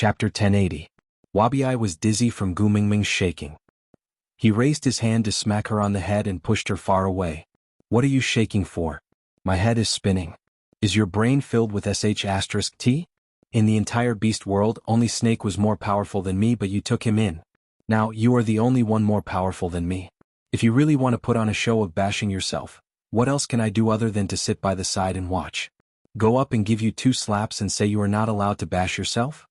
Chapter 1080. Wabiai was dizzy from Gu Mingming's shaking. He raised his hand to smack her on the head and pushed her far away. What are you shaking for? My head is spinning. Is your brain filled with sh*t? In the entire beast world, only Snake was more powerful than me, but you took him in. Now, you are the only one more powerful than me. If you really want to put on a show of bashing yourself, what else can I do other than to sit by the side and watch? Go up and give you 2 slaps and say you are not allowed to bash yourself?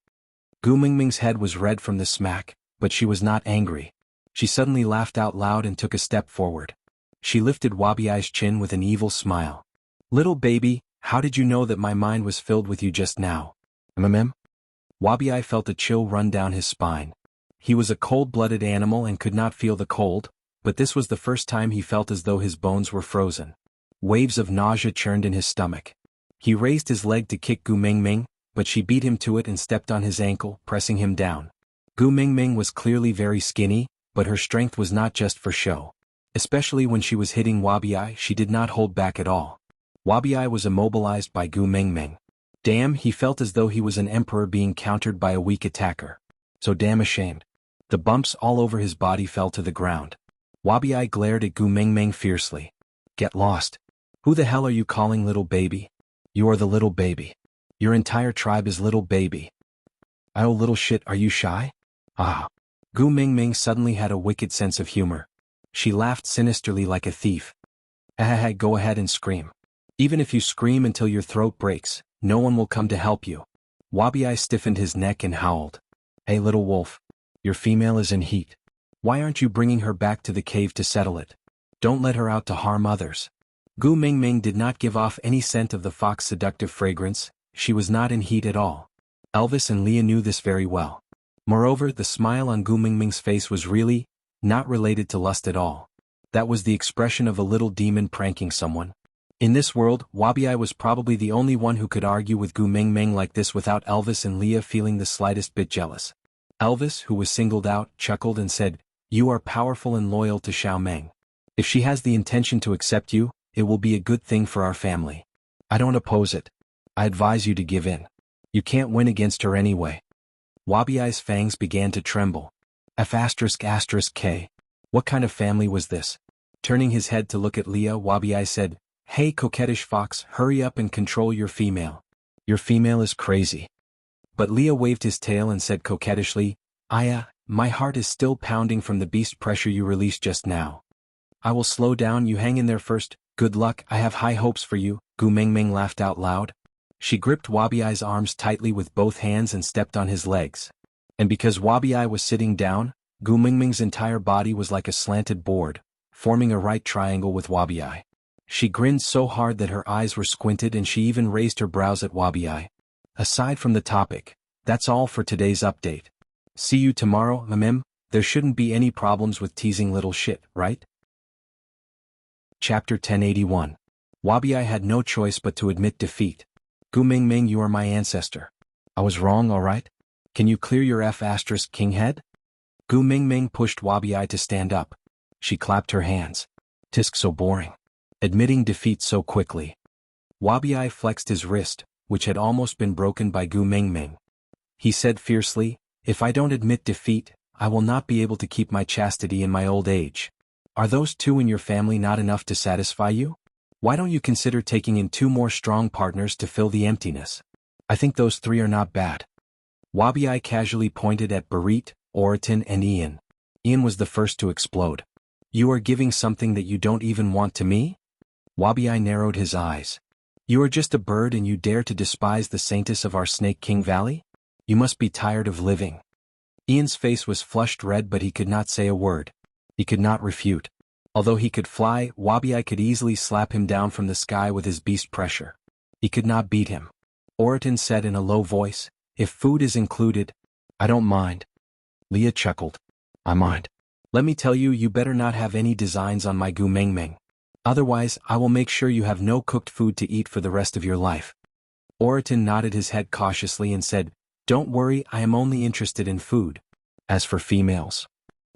Gu Mingming's head was red from the smack, but she was not angry. She suddenly laughed out loud and took a step forward. She lifted Wabiai's chin with an evil smile. Little baby, how did you know that my mind was filled with you just now? Wabiai felt a chill run down his spine. He was a cold-blooded animal and could not feel the cold, but this was the first time he felt as though his bones were frozen. Waves of nausea churned in his stomach. He raised his leg to kick Gu Mingming, but she beat him to it and stepped on his ankle, pressing him down. Gu Mingming was clearly very skinny, but her strength was not just for show. Especially when she was hitting Wabiai, she did not hold back at all. Wabiai was immobilized by Gu Mingming. Damn, he felt as though he was an emperor being countered by a weak attacker. So damn ashamed. The bumps all over his body fell to the ground. Wabiai glared at Gu Mingming fiercely. Get lost. Who the hell are you calling little baby? You are the little baby. Your entire tribe is little baby. Oh little shit, are you shy? Ah. Gu Mingming suddenly had a wicked sense of humor. She laughed sinisterly like a thief. Go ahead and scream. Even if you scream until your throat breaks, no one will come to help you. Wabiai stiffened his neck and howled. Hey little wolf. Your female is in heat. Why aren't you bringing her back to the cave to settle it? Don't let her out to harm others. Gu Mingming did not give off any scent of the fox's seductive fragrance. She was not in heat at all. Elvis and Leah knew this very well. Moreover, the smile on Gu Mingming's face was really not related to lust at all. That was the expression of a little demon pranking someone. In this world, Wabiai was probably the only one who could argue with Gu Mingming like this without Elvis and Leah feeling the slightest bit jealous. Elvis, who was singled out, chuckled and said, You are powerful and loyal to Xiaomeng. If she has the intention to accept you, it will be a good thing for our family. I don't oppose it. I advise you to give in. You can't win against her anyway. Wabiai's fangs began to tremble. F***K. What kind of family was this? Turning his head to look at Leah, Wabiai said, Hey coquettish fox, hurry up and control your female. Your female is crazy. But Leah waved his tail and said coquettishly, my heart is still pounding from the beast pressure you released just now. I will slow down, you hang in there first. Good luck, I have high hopes for you. Gu Mingming laughed out loud. She gripped Wabiai's arms tightly with both hands and stepped on his legs. And because Wabiai was sitting down, Gu Mingming's entire body was like a slanted board, forming a right triangle with Wabiai. She grinned so hard that her eyes were squinted and she even raised her brows at Wabiai. Aside from the topic, that's all for today's update. See you tomorrow, there shouldn't be any problems with teasing little shit, right? Chapter 1081. Wabiai had no choice but to admit defeat. Gu Mingming, you are my ancestor. I was wrong, alright? Can you clear your F***king head? Gu Mingming pushed Wabiai to stand up. She clapped her hands. Tisk, so boring. Admitting defeat so quickly. Wabiai flexed his wrist, which had almost been broken by Gu Mingming. He said fiercely, If I don't admit defeat, I will not be able to keep my chastity in my old age. Are those 2 in your family not enough to satisfy you? Why don't you consider taking in 2 more strong partners to fill the emptiness? I think those 3 are not bad. Wabiai casually pointed at Barit, Oriton and Ian. Ian was the first to explode. You are giving something that you don't even want to me? Wabiai narrowed his eyes. You are just a bird and you dare to despise the saintess of our Snake King Valley? You must be tired of living. Ian's face was flushed red, but he could not say a word. He could not refute. Although he could fly, Wabiai could easily slap him down from the sky with his beast pressure. He could not beat him. Oriton said in a low voice, If food is included, I don't mind. Leah chuckled. I mind. Let me tell you, you better not have any designs on my Gu Mingming. Otherwise, I will make sure you have no cooked food to eat for the rest of your life. Oriton nodded his head cautiously and said, Don't worry, I am only interested in food. As for females.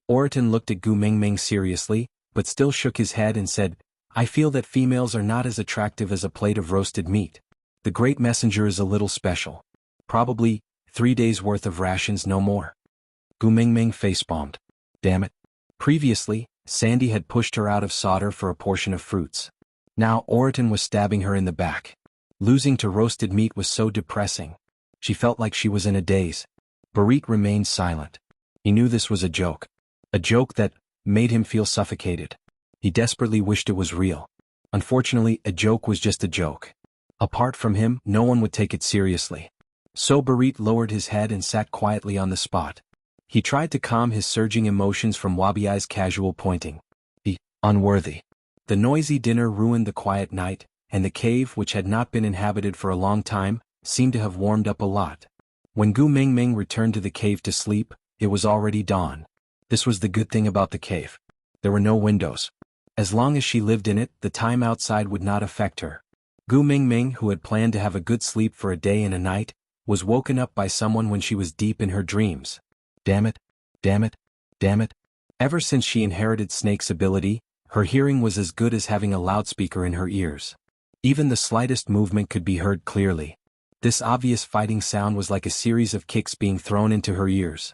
Oriton looked at Gu Mingming seriously, but still shook his head and said, I feel that females are not as attractive as a plate of roasted meat. The great messenger is a little special. Probably, 3 days' worth of rations, no more. Gu Mingming facepalmed. Damn it. Previously, Sandy had pushed her out of solder for a portion of fruits. Now Oriton was stabbing her in the back. Losing to roasted meat was so depressing. She felt like she was in a daze. Barit remained silent. He knew this was a joke. A joke that made him feel suffocated. He desperately wished it was real. Unfortunately, a joke was just a joke. Apart from him, no one would take it seriously. So Barit lowered his head and sat quietly on the spot. He tried to calm his surging emotions from Wabiai's casual pointing. Unworthy. The noisy dinner ruined the quiet night, and the cave, which had not been inhabited for a long time, seemed to have warmed up a lot. When Gu Mingming returned to the cave to sleep, it was already dawn. This was the good thing about the cave. There were no windows. As long as she lived in it, the time outside would not affect her. Gu Mingming, who had planned to have a good sleep for a day and a night, was woken up by someone when she was deep in her dreams. Damn it, damn it, damn it. Ever since she inherited Snake's ability, her hearing was as good as having a loudspeaker in her ears. Even the slightest movement could be heard clearly. This obvious fighting sound was like a series of kicks being thrown into her ears.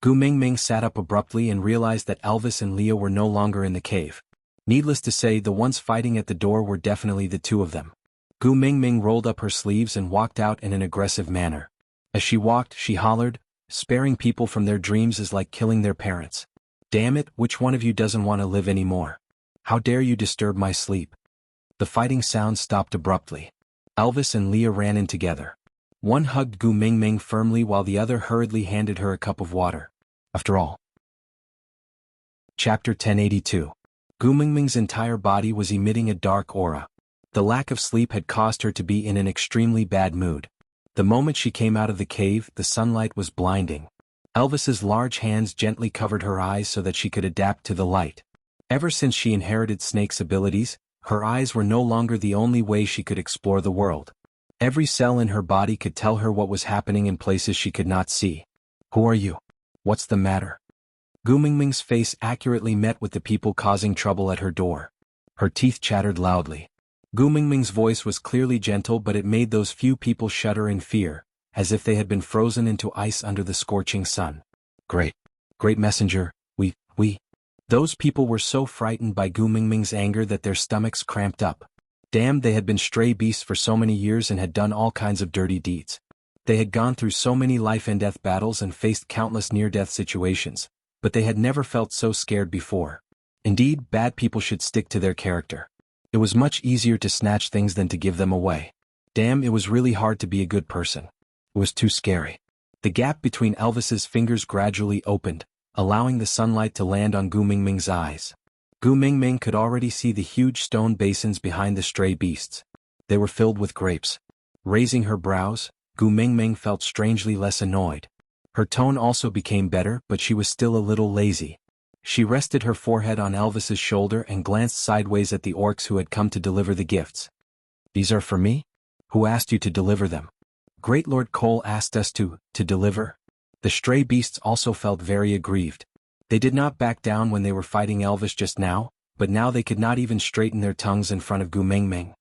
Gu Mingming sat up abruptly and realized that Elvis and Leah were no longer in the cave. Needless to say, the ones fighting at the door were definitely the two of them. Gu Mingming rolled up her sleeves and walked out in an aggressive manner. As she walked, she hollered, "Sparing people from their dreams is like killing their parents. Damn it, which one of you doesn't want to live anymore? How dare you disturb my sleep?" The fighting sound stopped abruptly. Elvis and Leah ran in together. One hugged Gu Mingming firmly while the other hurriedly handed her a cup of water. After all. Chapter 1082. Gu Mingming's entire body was emitting a dark aura. The lack of sleep had caused her to be in an extremely bad mood. The moment she came out of the cave, the sunlight was blinding. Elvis's large hands gently covered her eyes so that she could adapt to the light. Ever since she inherited Snake's abilities, her eyes were no longer the only way she could explore the world. Every cell in her body could tell her what was happening in places she could not see. Who are you? What's the matter? Gu Mingming's face accurately met with the people causing trouble at her door. Her teeth chattered loudly. Gu Mingming's voice was clearly gentle, but it made those few people shudder in fear, as if they had been frozen into ice under the scorching sun. Great messenger, we. Those people were so frightened by Gu Mingming's anger that their stomachs cramped up. Damn, they had been stray beasts for so many years and had done all kinds of dirty deeds. They had gone through so many life-and-death battles and faced countless near-death situations, but they had never felt so scared before. Indeed, bad people should stick to their character. It was much easier to snatch things than to give them away. Damn, it was really hard to be a good person. It was too scary. The gap between Elvis's fingers gradually opened, allowing the sunlight to land on Gu Mingming's eyes. Gu Mingming could already see the huge stone basins behind the stray beasts. They were filled with grapes. Raising her brows, Gu Mingming felt strangely less annoyed. Her tone also became better, but she was still a little lazy. She rested her forehead on Elvis's shoulder and glanced sideways at the orcs who had come to deliver the gifts. "These are for me? Who asked you to deliver them?" "Great Lord Cole asked us to deliver." The stray beasts also felt very aggrieved. They did not back down when they were fighting Elvis just now, but now they could not even straighten their tongues in front of Gu Mingming.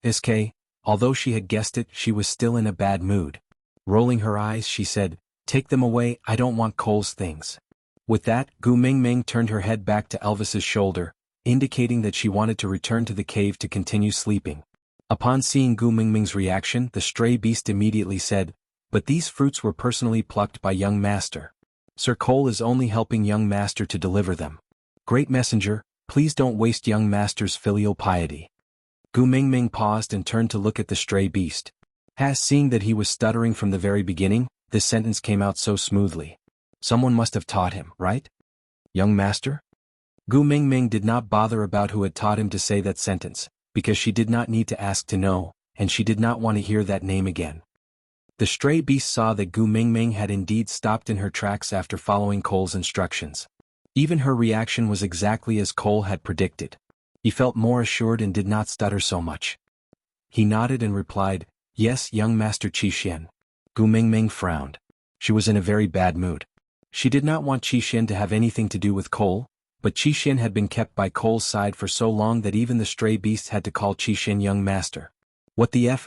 Iske, although she had guessed it, she was still in a bad mood. Rolling her eyes, she said, "Take them away, I don't want Cole's things." With that, Gu Mingming turned her head back to Elvis's shoulder, indicating that she wanted to return to the cave to continue sleeping. Upon seeing Gu Mingming's reaction, the stray beast immediately said, "But these fruits were personally plucked by young master. Sir Cole is only helping young master to deliver them. Great messenger, please don't waste young master's filial piety." Gu Mingming paused and turned to look at the stray beast. Seeing that he was stuttering from the very beginning, this sentence came out so smoothly. Someone must have taught him, right? Young master? Gu Mingming did not bother about who had taught him to say that sentence, because she did not need to ask to know, and she did not want to hear that name again. The stray beast saw that Gu Mingming had indeed stopped in her tracks after following Cole's instructions. Even her reaction was exactly as Cole had predicted. He felt more assured and did not stutter so much. He nodded and replied, "Yes, young master Qixin." Gu Mingming frowned. She was in a very bad mood. She did not want Qixin to have anything to do with Cole, but Qixin had been kept by Cole's side for so long that even the stray beasts had to call Qixin young master. What the F***?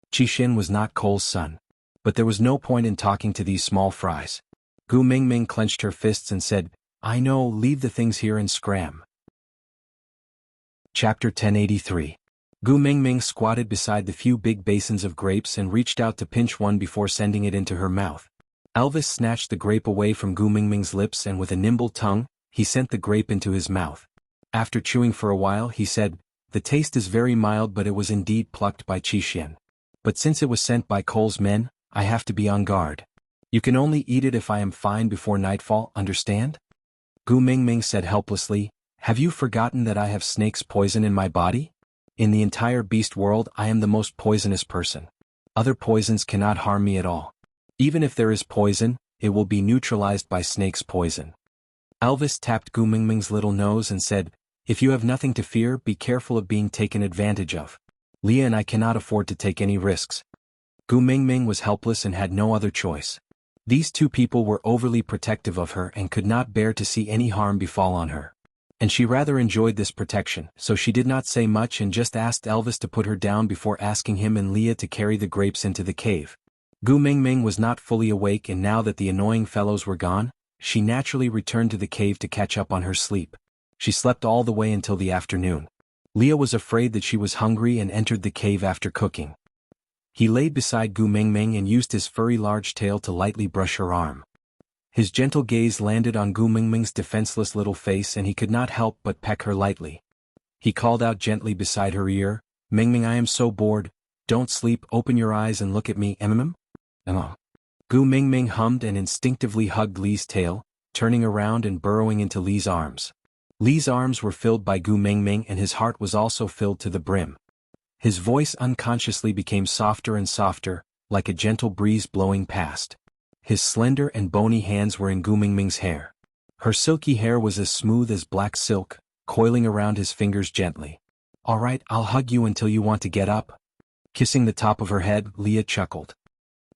Qixin was not Cole's son. but there was no point in talking to these small fries. Gu Mingming clenched her fists and said, "I know, leave the things here and scram." Chapter 1083. Gu Mingming squatted beside the few big basins of grapes and reached out to pinch one before sending it into her mouth. Elvis snatched the grape away from Gu Mingming's lips and with a nimble tongue, he sent the grape into his mouth. After chewing for a while he said, "The taste is very mild, but it was indeed plucked by Qixian. But since it was sent by Cole's men, I have to be on guard. You can only eat it if I am fine before nightfall, understand?" Gu Mingming said helplessly, "Have you forgotten that I have snake's poison in my body? In the entire beast world I am the most poisonous person. Other poisons cannot harm me at all. Even if there is poison, it will be neutralized by snake's poison." Elvis tapped Gu Mingming's little nose and said, "If you have nothing to fear, be careful of being taken advantage of. Leah and I cannot afford to take any risks." Gu Mingming was helpless and had no other choice. These two people were overly protective of her and could not bear to see any harm befall on her. And she rather enjoyed this protection, so she did not say much and just asked Elvis to put her down before asking him and Leah to carry the grapes into the cave. Gu Mingming was not fully awake, and now that the annoying fellows were gone, she naturally returned to the cave to catch up on her sleep. She slept all the way until the afternoon. Leah was afraid that she was hungry and entered the cave after cooking. He lay beside Gu Mingming and used his furry large tail to lightly brush her arm. His gentle gaze landed on Gu Mingming's defenseless little face and he could not help but peck her lightly. He called out gently beside her ear, "Mingming, I am so bored. Don't sleep, open your eyes and look at me, Gu Mingming hummed and instinctively hugged Li's tail, turning around and burrowing into Li's arms. Li's arms were filled by Gu Mingming and his heart was also filled to the brim. His voice unconsciously became softer and softer, like a gentle breeze blowing past. His slender and bony hands were in Gu Mingming's hair. Her silky hair was as smooth as black silk, coiling around his fingers gently. "All right, I'll hug you until you want to get up." Kissing the top of her head, Leah chuckled.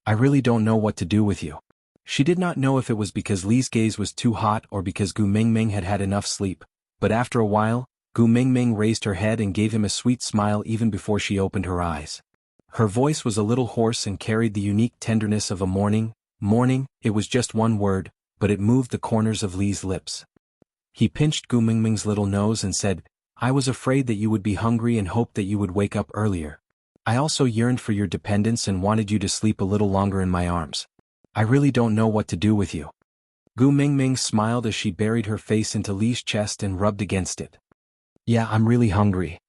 "I really don't know what to do with you." She did not know if it was because Li's gaze was too hot or because Gu Mingming had had enough sleep, but after a while, Gu Mingming raised her head and gave him a sweet smile even before she opened her eyes. Her voice was a little hoarse and carried the unique tenderness of a morning. It was just one word, but it moved the corners of Li's lips. He pinched Gu Mingming's little nose and said, "I was afraid that you would be hungry and hoped that you would wake up earlier. I also yearned for your dependence and wanted you to sleep a little longer in my arms. I really don't know what to do with you." Gu Mingming smiled as she buried her face into Li's chest and rubbed against it. "Yeah, I'm really hungry."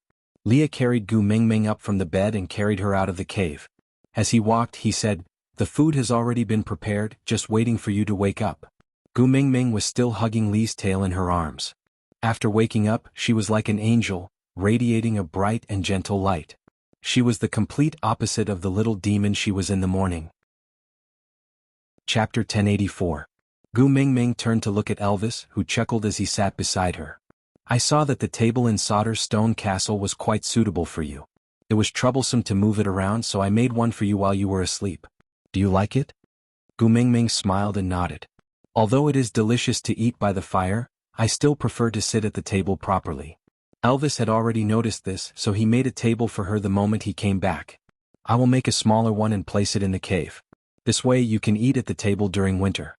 Leah carried Gu Mingming up from the bed and carried her out of the cave. As he walked, he said, "The food has already been prepared, just waiting for you to wake up." Gu Mingming was still hugging Li's tail in her arms. After waking up, she was like an angel, radiating a bright and gentle light. She was the complete opposite of the little demon she was in the morning. Chapter 1084. Gu Mingming turned to look at Elvis, who chuckled as he sat beside her. "I saw that the table in Solder's stone castle was quite suitable for you. It was troublesome to move it around, so I made one for you while you were asleep. Do you like it?" Gu Mingming smiled and nodded. "Although it is delicious to eat by the fire, I still prefer to sit at the table properly." Elvis had already noticed this, so he made a table for her the moment he came back. "I will make a smaller one and place it in the cave. This way you can eat at the table during winter."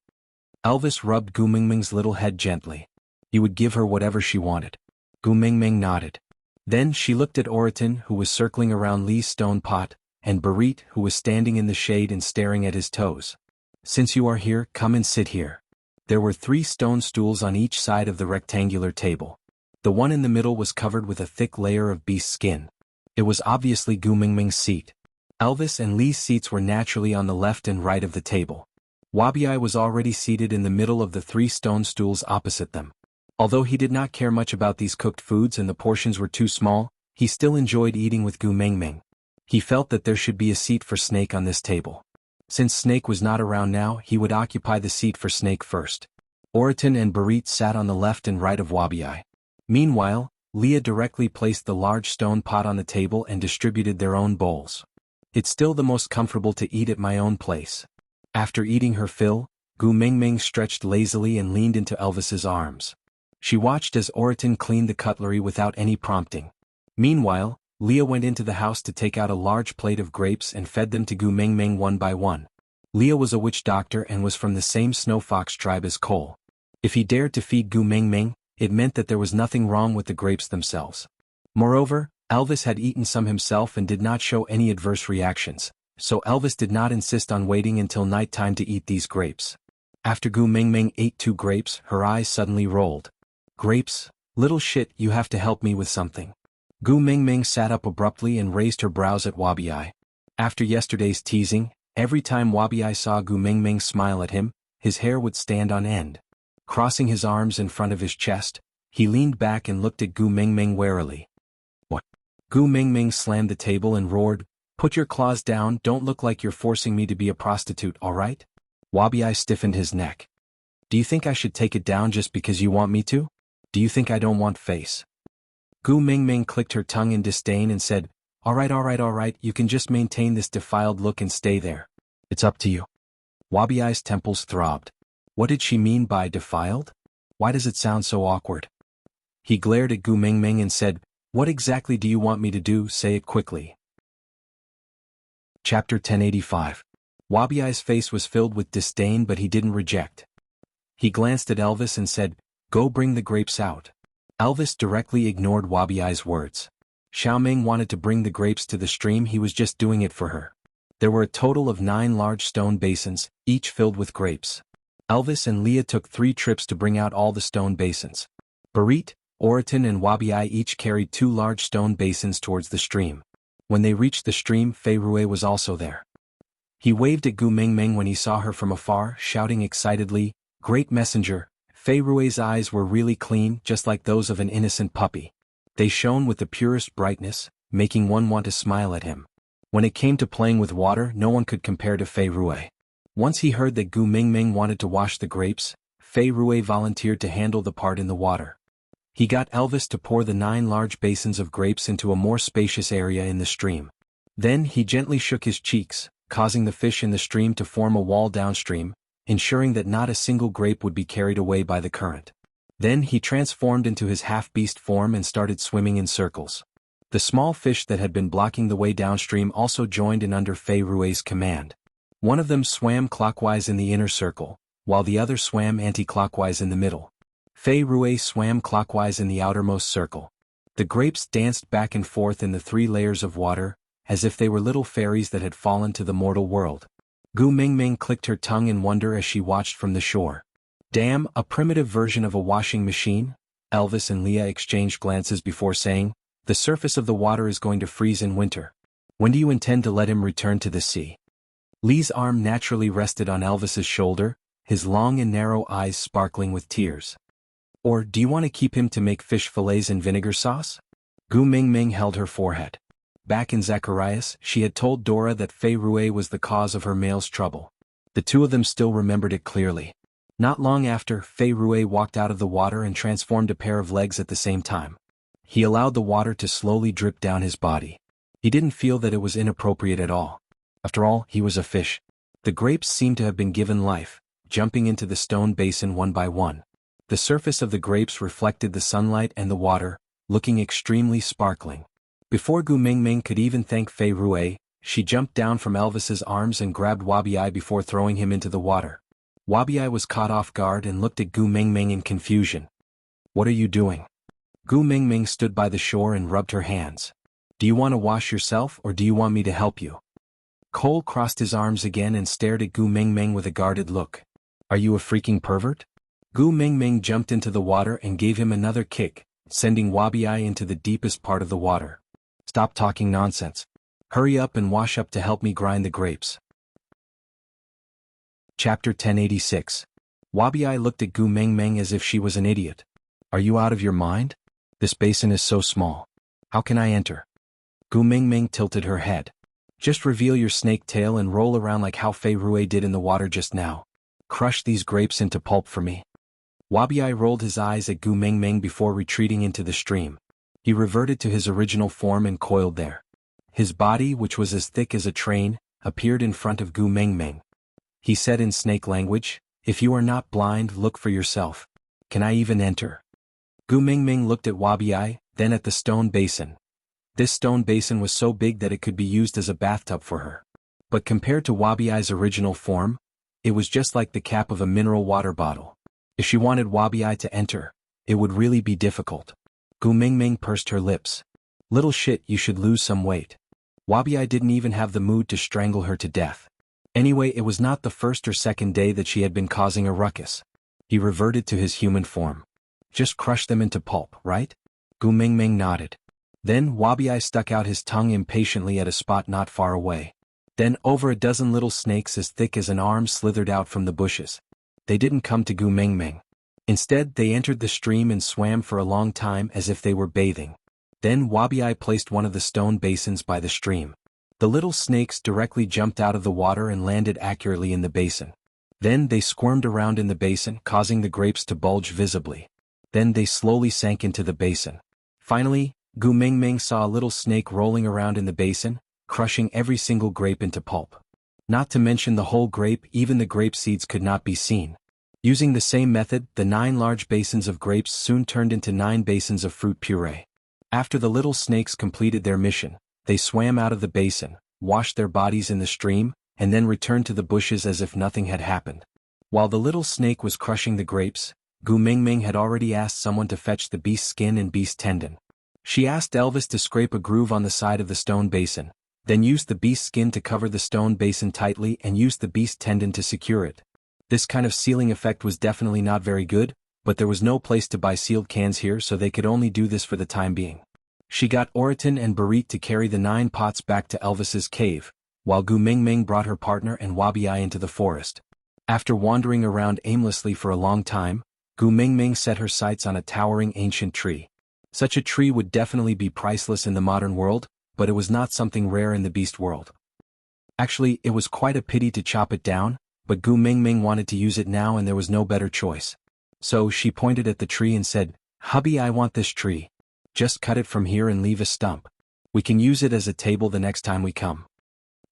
Elvis rubbed Gu Mingming's little head gently. He would give her whatever she wanted. Gu Mingming nodded. Then she looked at Oriton, who was circling around Li's stone pot, and Barit, who was standing in the shade and staring at his toes. "Since you are here, come and sit here." There were 3 stone stools on each side of the rectangular table. The one in the middle was covered with a thick layer of beast skin. It was obviously Gu Mingming's seat. Elvis and Li's seats were naturally on the left and right of the table. Wabi was already seated in the middle of the 3 stone stools opposite them. Although he did not care much about these cooked foods and the portions were too small, he still enjoyed eating with Gu Mingming. He felt that there should be a seat for Snake on this table. Since Snake was not around now, he would occupy the seat for Snake first. Oriton and Barit sat on the left and right of Wabi. Meanwhile, Leah directly placed the large stone pot on the table and distributed their own bowls. "It's still the most comfortable to eat at my own place." After eating her fill, Gu Mingming stretched lazily and leaned into Elvis's arms. She watched as Oriton cleaned the cutlery without any prompting. Meanwhile, Leah went into the house to take out a large plate of grapes and fed them to Gu Mingming one by one. Leah was a witch doctor and was from the same snow fox tribe as Cole. If he dared to feed Gu Mingming, it meant that there was nothing wrong with the grapes themselves. Moreover, Elvis had eaten some himself and did not show any adverse reactions, so Elvis did not insist on waiting until nighttime to eat these grapes. After Gu Mingming ate 2 grapes, her eyes suddenly rolled. Grapes? Little shit, you have to help me with something. Gu Mingming sat up abruptly and raised her brows at Wabiai. After yesterday's teasing, every time Wabiai saw Gu Mingming smile at him, his hair would stand on end. Crossing his arms in front of his chest, he leaned back and looked at Gu Mingming warily. What? Gu Mingming slammed the table and roared, "Put your claws down, don't look like you're forcing me to be a prostitute, alright?" Wabiai stiffened his neck. "Do you think I should take it down just because you want me to? Do you think I don't want face?" Gu Mingming clicked her tongue in disdain and said, alright, you can just maintain this defiled look and stay there. It's up to you." Wabiai's temples throbbed. What did she mean by defiled? Why does it sound so awkward? He glared at Gu Mingming and said, "What exactly do you want me to do? Say it quickly." Chapter 1085. Wabiai's face was filled with disdain, but he didn't reject. He glanced at Elvis and said, "Go bring the grapes out." Elvis directly ignored Wabiai's words. Xiaoming wanted to bring the grapes to the stream, he was just doing it for her. There were a total of 9 large stone basins, each filled with grapes. Elvis and Leah took 3 trips to bring out all the stone basins. Barit, Oriton and Wabiai each carried 2 large stone basins towards the stream. When they reached the stream, Fei Rui was also there. He waved at Gu Mingming when he saw her from afar, shouting excitedly, "Great messenger!" Fei Rui's eyes were really clean, just like those of an innocent puppy. They shone with the purest brightness, making one want to smile at him. When it came to playing with water, no one could compare to Fei Rui. Once he heard that Gu Mingming wanted to wash the grapes, Fei Rui volunteered to handle the part in the water. He got Elvis to pour the 9 large basins of grapes into a more spacious area in the stream. Then he gently shook his cheeks, causing the fish in the stream to form a wall downstream, ensuring that not a single grape would be carried away by the current. Then he transformed into his half-beast form and started swimming in circles. The small fish that had been blocking the way downstream also joined in under Fei Rui's command. One of them swam clockwise in the inner circle, while the other swam anti-clockwise in the middle. Fei Rui swam clockwise in the outermost circle. The grapes danced back and forth in the 3 layers of water, as if they were little fairies that had fallen to the mortal world. Gu Mingming clicked her tongue in wonder as she watched from the shore. "Damn, a primitive version of a washing machine?" Elvis and Leah exchanged glances before saying, "The surface of the water is going to freeze in winter. When do you intend to let him return to the sea?" Lee's arm naturally rested on Elvis's shoulder, his long and narrow eyes sparkling with tears. "Or do you want to keep him to make fish fillets and vinegar sauce?" Gu Mingming held her forehead. Back in Zacharias, she had told Dora that Fei Rui was the cause of her male's trouble. The 2 of them still remembered it clearly. Not long after, Fei Rui walked out of the water and transformed a pair of legs at the same time. He allowed the water to slowly drip down his body. He didn't feel that it was inappropriate at all. After all, he was a fish. The grapes seemed to have been given life, jumping into the stone basin one by one. The surface of the grapes reflected the sunlight and the water, looking extremely sparkling. Before Gu Mingming could even thank Fei Rui, she jumped down from Elvis's arms and grabbed Wabiai before throwing him into the water. Wabiai was caught off guard and looked at Gu Mingming in confusion. "What are you doing?" Gu Mingming stood by the shore and rubbed her hands. "Do you want to wash yourself or do you want me to help you?" Cole crossed his arms again and stared at Gu Mingming with a guarded look. "Are you a freaking pervert?" Gu Mingming jumped into the water and gave him another kick, sending Wabiai into the deepest part of the water. "Stop talking nonsense. Hurry up and wash up to help me grind the grapes." Chapter 1086. Wabiai looked at Gu Mingming as if she was an idiot. "Are you out of your mind? This basin is so small. How can I enter?" Gu Mingming tilted her head. "Just reveal your snake tail and roll around like how Fei Rui did in the water just now. Crush these grapes into pulp for me." Wabiai rolled his eyes at Gu Mingming before retreating into the stream. He reverted to his original form and coiled there. His body, which was as thick as a train, appeared in front of Gu Mingming. He said in snake language, "If you are not blind, look for yourself. Can I even enter?" Gu Mingming looked at Wabiai, then at the stone basin. This stone basin was so big that it could be used as a bathtub for her. But compared to Wabiai's original form, it was just like the cap of a mineral water bottle. If she wanted Wabiai to enter, it would really be difficult. Gu Mingming pursed her lips. Little shit, you should lose some weight. Wabiai didn't even have the mood to strangle her to death. Anyway, it was not the first or second day that she had been causing a ruckus. He reverted to his human form. Just crush them into pulp, right? Gu Mingming nodded. Then Wabiai stuck out his tongue impatiently at a spot not far away. Then over a dozen little snakes as thick as an arm slithered out from the bushes. They didn't come to Gu Mingming. Instead, they entered the stream and swam for a long time as if they were bathing. Then Wabiai placed one of the stone basins by the stream. The little snakes directly jumped out of the water and landed accurately in the basin. Then they squirmed around in the basin, causing the grapes to bulge visibly. Then they slowly sank into the basin. Finally, Gu Mingming saw a little snake rolling around in the basin, crushing every single grape into pulp. Not to mention the whole grape, even the grape seeds could not be seen. Using the same method, the 9 large basins of grapes soon turned into 9 basins of fruit puree. After the little snakes completed their mission, they swam out of the basin, washed their bodies in the stream, and then returned to the bushes as if nothing had happened. While the little snake was crushing the grapes, Gu Mingming had already asked someone to fetch the beast skin and beast tendon. She asked Elvis to scrape a groove on the side of the stone basin, then used the beast skin to cover the stone basin tightly and used the beast tendon to secure it. This kind of sealing effect was definitely not very good, but there was no place to buy sealed cans here, so they could only do this for the time being. She got Oriton and Barit to carry the 9 pots back to Elvis's cave, while Gu Mingming brought her partner and Wabiai into the forest. After wandering around aimlessly for a long time, Gu Mingming set her sights on a towering ancient tree. Such a tree would definitely be priceless in the modern world, but it was not something rare in the beast world. Actually, it was quite a pity to chop it down, but Gu Mingming wanted to use it now and there was no better choice. So she pointed at the tree and said, "Hubby, I want this tree. Just cut it from here and leave a stump. We can use it as a table the next time we come."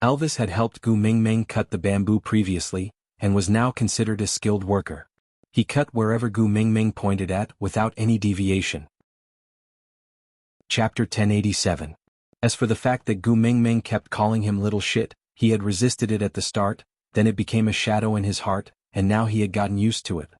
Elvis had helped Gu Mingming cut the bamboo previously, and was now considered a skilled worker. He cut wherever Gu Mingming pointed at, without any deviation. Chapter 1087. As for the fact that Gu Mingming kept calling him little shit, he had resisted it at the start, then it became a shadow in his heart, and now he had gotten used to it.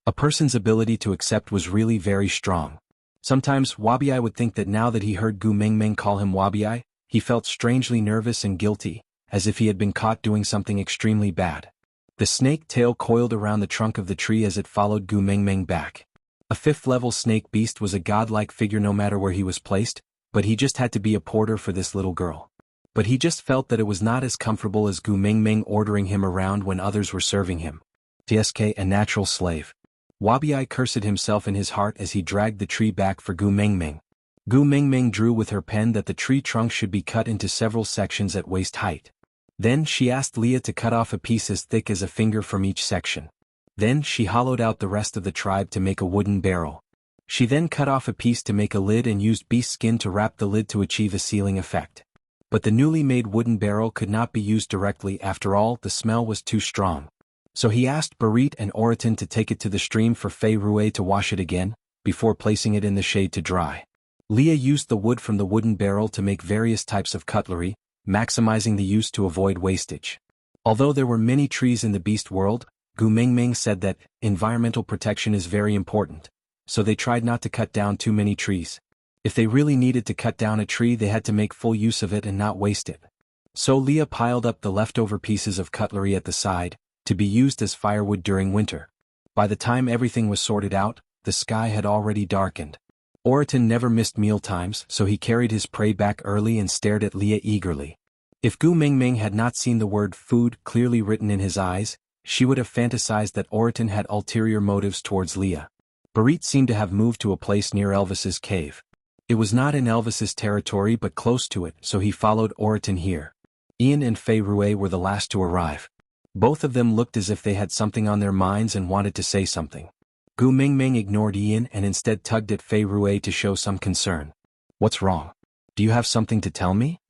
A person's ability to accept was really very strong. Sometimes Wabiai would think that now that he heard Gu Mingming call him Wabiai, he felt strangely nervous and guilty, as if he had been caught doing something extremely bad. The snake tail coiled around the trunk of the tree as it followed Gu Mingming back. A 5th-level snake beast was a godlike figure no matter where he was placed, but he just had to be a porter for this little girl. But he just felt that it was not as comfortable as Gu Mingming ordering him around when others were serving him. TSK, a natural slave. Wabiai cursed himself in his heart as he dragged the tree back for Gu Mingming. Gu Mingming drew with her pen that the tree trunk should be cut into several sections at waist height. Then she asked Leah to cut off a piece as thick as a finger from each section. Then she hollowed out the rest of the tribe to make a wooden barrel. She then cut off a piece to make a lid and used beast skin to wrap the lid to achieve a sealing effect. But the newly made wooden barrel could not be used directly, after all, the smell was too strong. So he asked Barit and Oriton to take it to the stream for Fei Rue to wash it again, before placing it in the shade to dry. Leah used the wood from the wooden barrel to make various types of cutlery, maximizing the use to avoid wastage. Although there were many trees in the beast world, Gu Mingming said that environmental protection is very important, so they tried not to cut down too many trees. If they really needed to cut down a tree, they had to make full use of it and not waste it. So Leah piled up the leftover pieces of cutlery at the side, to be used as firewood during winter. By the time everything was sorted out, the sky had already darkened. Oriton never missed mealtimes, so he carried his prey back early and stared at Leah eagerly. If Gu Mingming had not seen the word food clearly written in his eyes, she would have fantasized that Oriton had ulterior motives towards Leah. Barit seemed to have moved to a place near Elvis's cave. It was not in Elvis's territory but close to it, so he followed Oriton here. Ian and Fei Rue were the last to arrive. Both of them looked as if they had something on their minds and wanted to say something. Gu Mingming ignored Ian and instead tugged at Fei Rue to show some concern. "What's wrong? Do you have something to tell me?"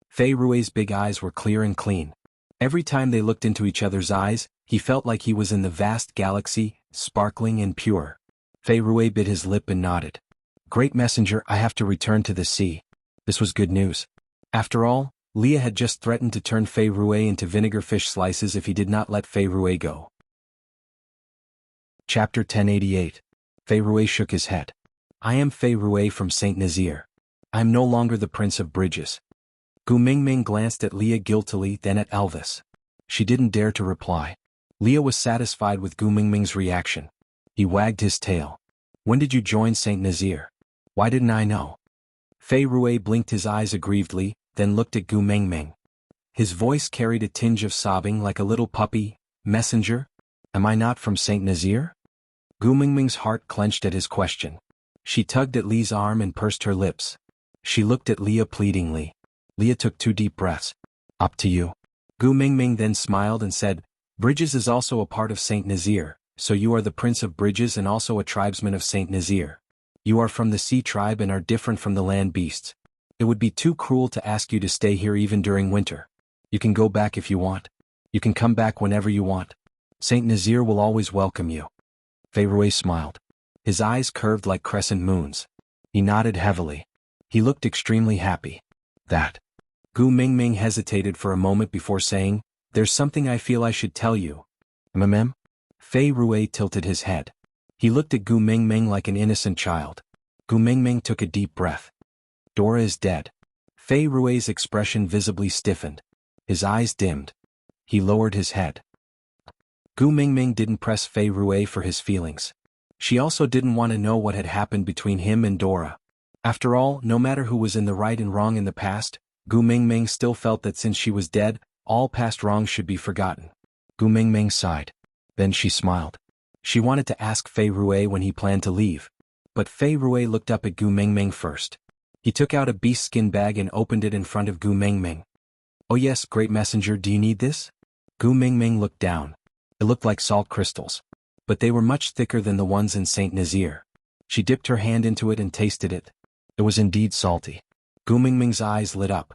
Fei Rue's big eyes were clear and clean. Every time they looked into each other's eyes, he felt like he was in the vast galaxy, sparkling and pure. Fei Rue bit his lip and nodded. "Great messenger, I have to return to the sea." This was good news. After all, Leah had just threatened to turn Fei Rue into vinegar fish slices if he did not let Fei Rue go. Chapter 1088. Fei Rue shook his head. I am Fei Rue from Saint Nazaire. I am no longer the Prince of Bridges. Gu Mingming glanced at Leah guiltily, then at Elvis. She didn't dare to reply. Leah was satisfied with Gu Mingming's reaction. He wagged his tail. When did you join Saint Nazaire? Why didn't I know? Fei Rue blinked his eyes aggrievedly, then looked at Gu Mingming. His voice carried a tinge of sobbing like a little puppy. Messenger? Am I not from Saint Nazaire? Gu Mingming's heart clenched at his question. She tugged at Lee's arm and pursed her lips. She looked at Leah pleadingly. Leah took 2 deep breaths. Up to you. Gu Mingming then smiled and said, Bridges is also a part of Saint Nazaire, so you are the Prince of Bridges and also a tribesman of Saint Nazaire. You are from the sea tribe and are different from the land beasts. It would be too cruel to ask you to stay here even during winter. You can go back if you want. You can come back whenever you want. Saint Nazaire will always welcome you. Fei Rue smiled. His eyes curved like crescent moons. He nodded heavily. He looked extremely happy. That. Gu Mingming hesitated for a moment before saying, There's something I feel I should tell you. Mm? Fei Rue tilted his head. He looked at Gu Mingming like an innocent child. Gu Mingming took a deep breath. Dora is dead. Fei Rue's expression visibly stiffened. His eyes dimmed. He lowered his head. Gu Mingming didn't press Fei Rue for his feelings. She also didn't want to know what had happened between him and Dora. After all, no matter who was in the right and wrong in the past, Gu Mingming still felt that since she was dead, all past wrongs should be forgotten. Gu Mingming sighed. Then she smiled. She wanted to ask Fei Rue when he planned to leave. But Fei Rue looked up at Gu Mingming first. He took out a beast skin bag and opened it in front of Gu Mingming. Oh yes, great messenger, do you need this? Gu Mingming looked down. It looked like salt crystals. But they were much thicker than the ones in Saint Nazaire. She dipped her hand into it and tasted it. It was indeed salty. Gu Mingming's eyes lit up.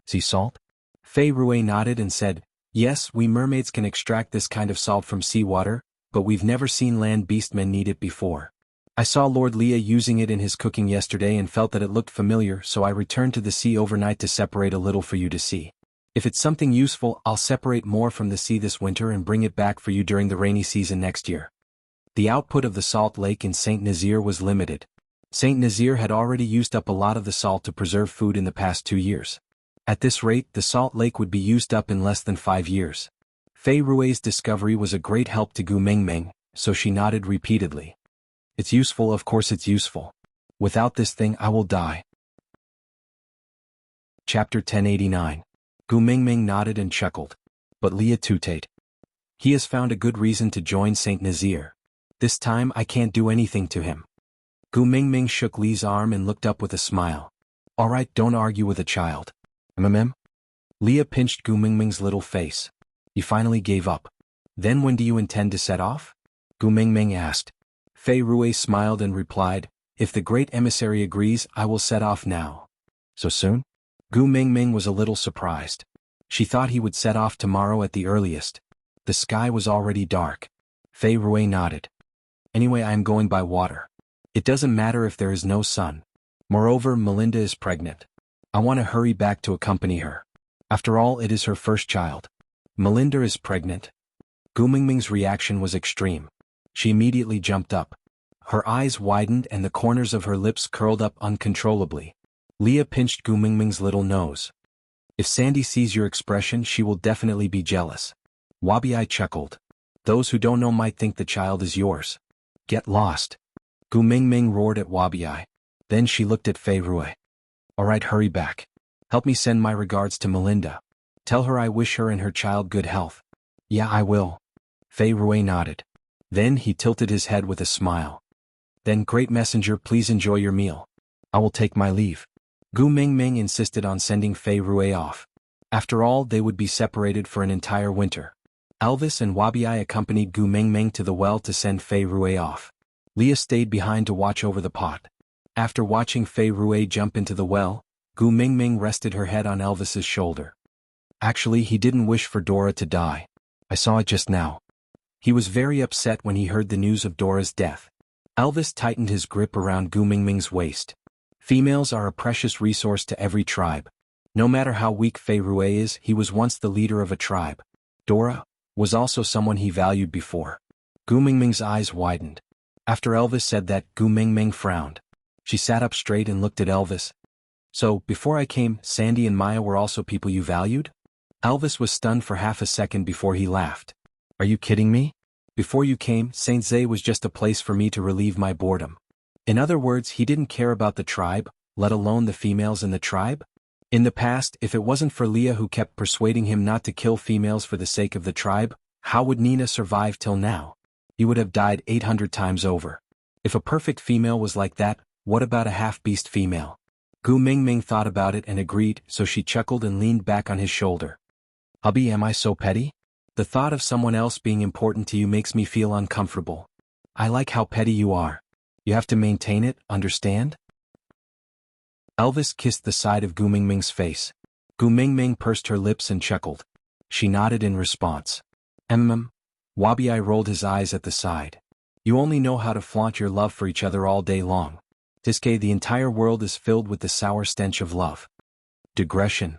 Sea salt? Fei Rue nodded and said, Yes, we mermaids can extract this kind of salt from seawater, but we've never seen land beastmen need it before. I saw Lord Leah using it in his cooking yesterday and felt that it looked familiar, so I returned to the sea overnight to separate a little for you to see. If it's something useful, I'll separate more from the sea this winter and bring it back for you during the rainy season next year. The output of the salt lake in Saint Nazaire was limited. Saint Nazaire had already used up a lot of the salt to preserve food in the past 2 years. At this rate, the salt lake would be used up in less than 5 years. Fei Rue's discovery was a great help to Gu Mingming, so she nodded repeatedly. It's useful, of course it's useful. Without this thing I will die. Chapter 1089. Gu Mingming nodded and chuckled. But Leah tooted. He has found a good reason to join Saint Nazaire. This time I can't do anything to him. Gu Mingming shook Lee's arm and looked up with a smile. Alright, don't argue with a child. Leah pinched Gu Mingming's little face. He finally gave up. Then when do you intend to set off? Gu Mingming asked. Fei Rue smiled and replied, If the great emissary agrees, I will set off now. So soon? Gu Mingming was a little surprised. She thought he would set off tomorrow at the earliest. The sky was already dark. Fei Rue nodded. Anyway, I am going by water. It doesn't matter if there is no sun. Moreover, Melinda is pregnant. I want to hurry back to accompany her. After all, it is her first child. Melinda is pregnant. Gu Mingming's reaction was extreme. She immediately jumped up. Her eyes widened and the corners of her lips curled up uncontrollably. Leah pinched Gu Mingming's little nose. If Sandy sees your expression, she will definitely be jealous. Wabi chuckled. Those who don't know might think the child is yours. Get lost. Gu Mingming roared at Wabi. Then she looked at Fei Rue. Alright, hurry back. Help me send my regards to Melinda. Tell her I wish her and her child good health. Yeah, I will. Fei Rue nodded. Then he tilted his head with a smile. Then, great messenger, please enjoy your meal. I will take my leave. Gu Mingming insisted on sending Fei Rue off. After all, they would be separated for an entire winter. Elvis and Wabi accompanied Gu Mingming to the well to send Fei Rue off. Leah stayed behind to watch over the pot. After watching Fei Rue jump into the well, Gu Mingming rested her head on Elvis's shoulder. Actually, he didn't wish for Dora to die. I saw it just now. He was very upset when he heard the news of Dora's death. Elvis tightened his grip around Gu Mingming's waist. Females are a precious resource to every tribe. No matter how weak Fei Rue is, he was once the leader of a tribe. Dora was also someone he valued before. Gu Mingming's eyes widened. After Elvis said that, Gu Mingming frowned. She sat up straight and looked at Elvis. So, before I came, Sandy and Maya were also people you valued? Elvis was stunned for half a second before he laughed. Are you kidding me? Before you came, Saint Zay was just a place for me to relieve my boredom. In other words, he didn't care about the tribe, let alone the females in the tribe? In the past, if it wasn't for Leah who kept persuading him not to kill females for the sake of the tribe, how would Nina survive till now? He would have died 800 times over. If a perfect female was like that, what about a half-beast female? Gu Mingming thought about it and agreed, so she chuckled and leaned back on his shoulder. Hubby, am I so petty? The thought of someone else being important to you makes me feel uncomfortable. I like how petty you are. You have to maintain it, understand? Elvis kissed the side of Gu Mingming's face. Gu Mingming pursed her lips and chuckled. She nodded in response. Wabi rolled his eyes at the side. You only know how to flaunt your love for each other all day long. Tiske, the entire world is filled with the sour stench of love. Digression.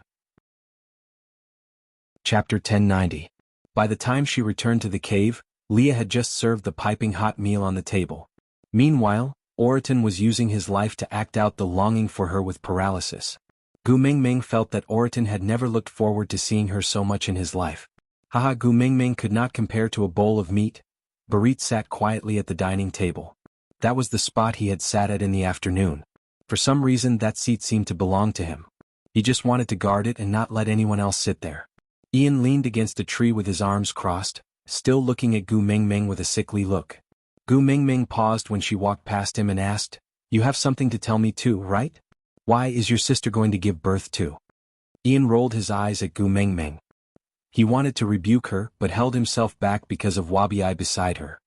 Chapter 1090. By the time she returned to the cave, Leah had just served the piping hot meal on the table. Meanwhile, Oriton was using his life to act out the longing for her with paralysis. Gu Mingming felt that Oriton had never looked forward to seeing her so much in his life. Haha, Gu Mingming could not compare to a bowl of meat. Barit sat quietly at the dining table. That was the spot he had sat at in the afternoon. For some reason that seat seemed to belong to him. He just wanted to guard it and not let anyone else sit there. Ian leaned against a tree with his arms crossed, still looking at Gu Mingming with a sickly look. Gu Mingming paused when she walked past him and asked, You have something to tell me too, right? Why is your sister going to give birth too? Ian rolled his eyes at Gu Mingming. He wanted to rebuke her but held himself back because of Wabi beside her.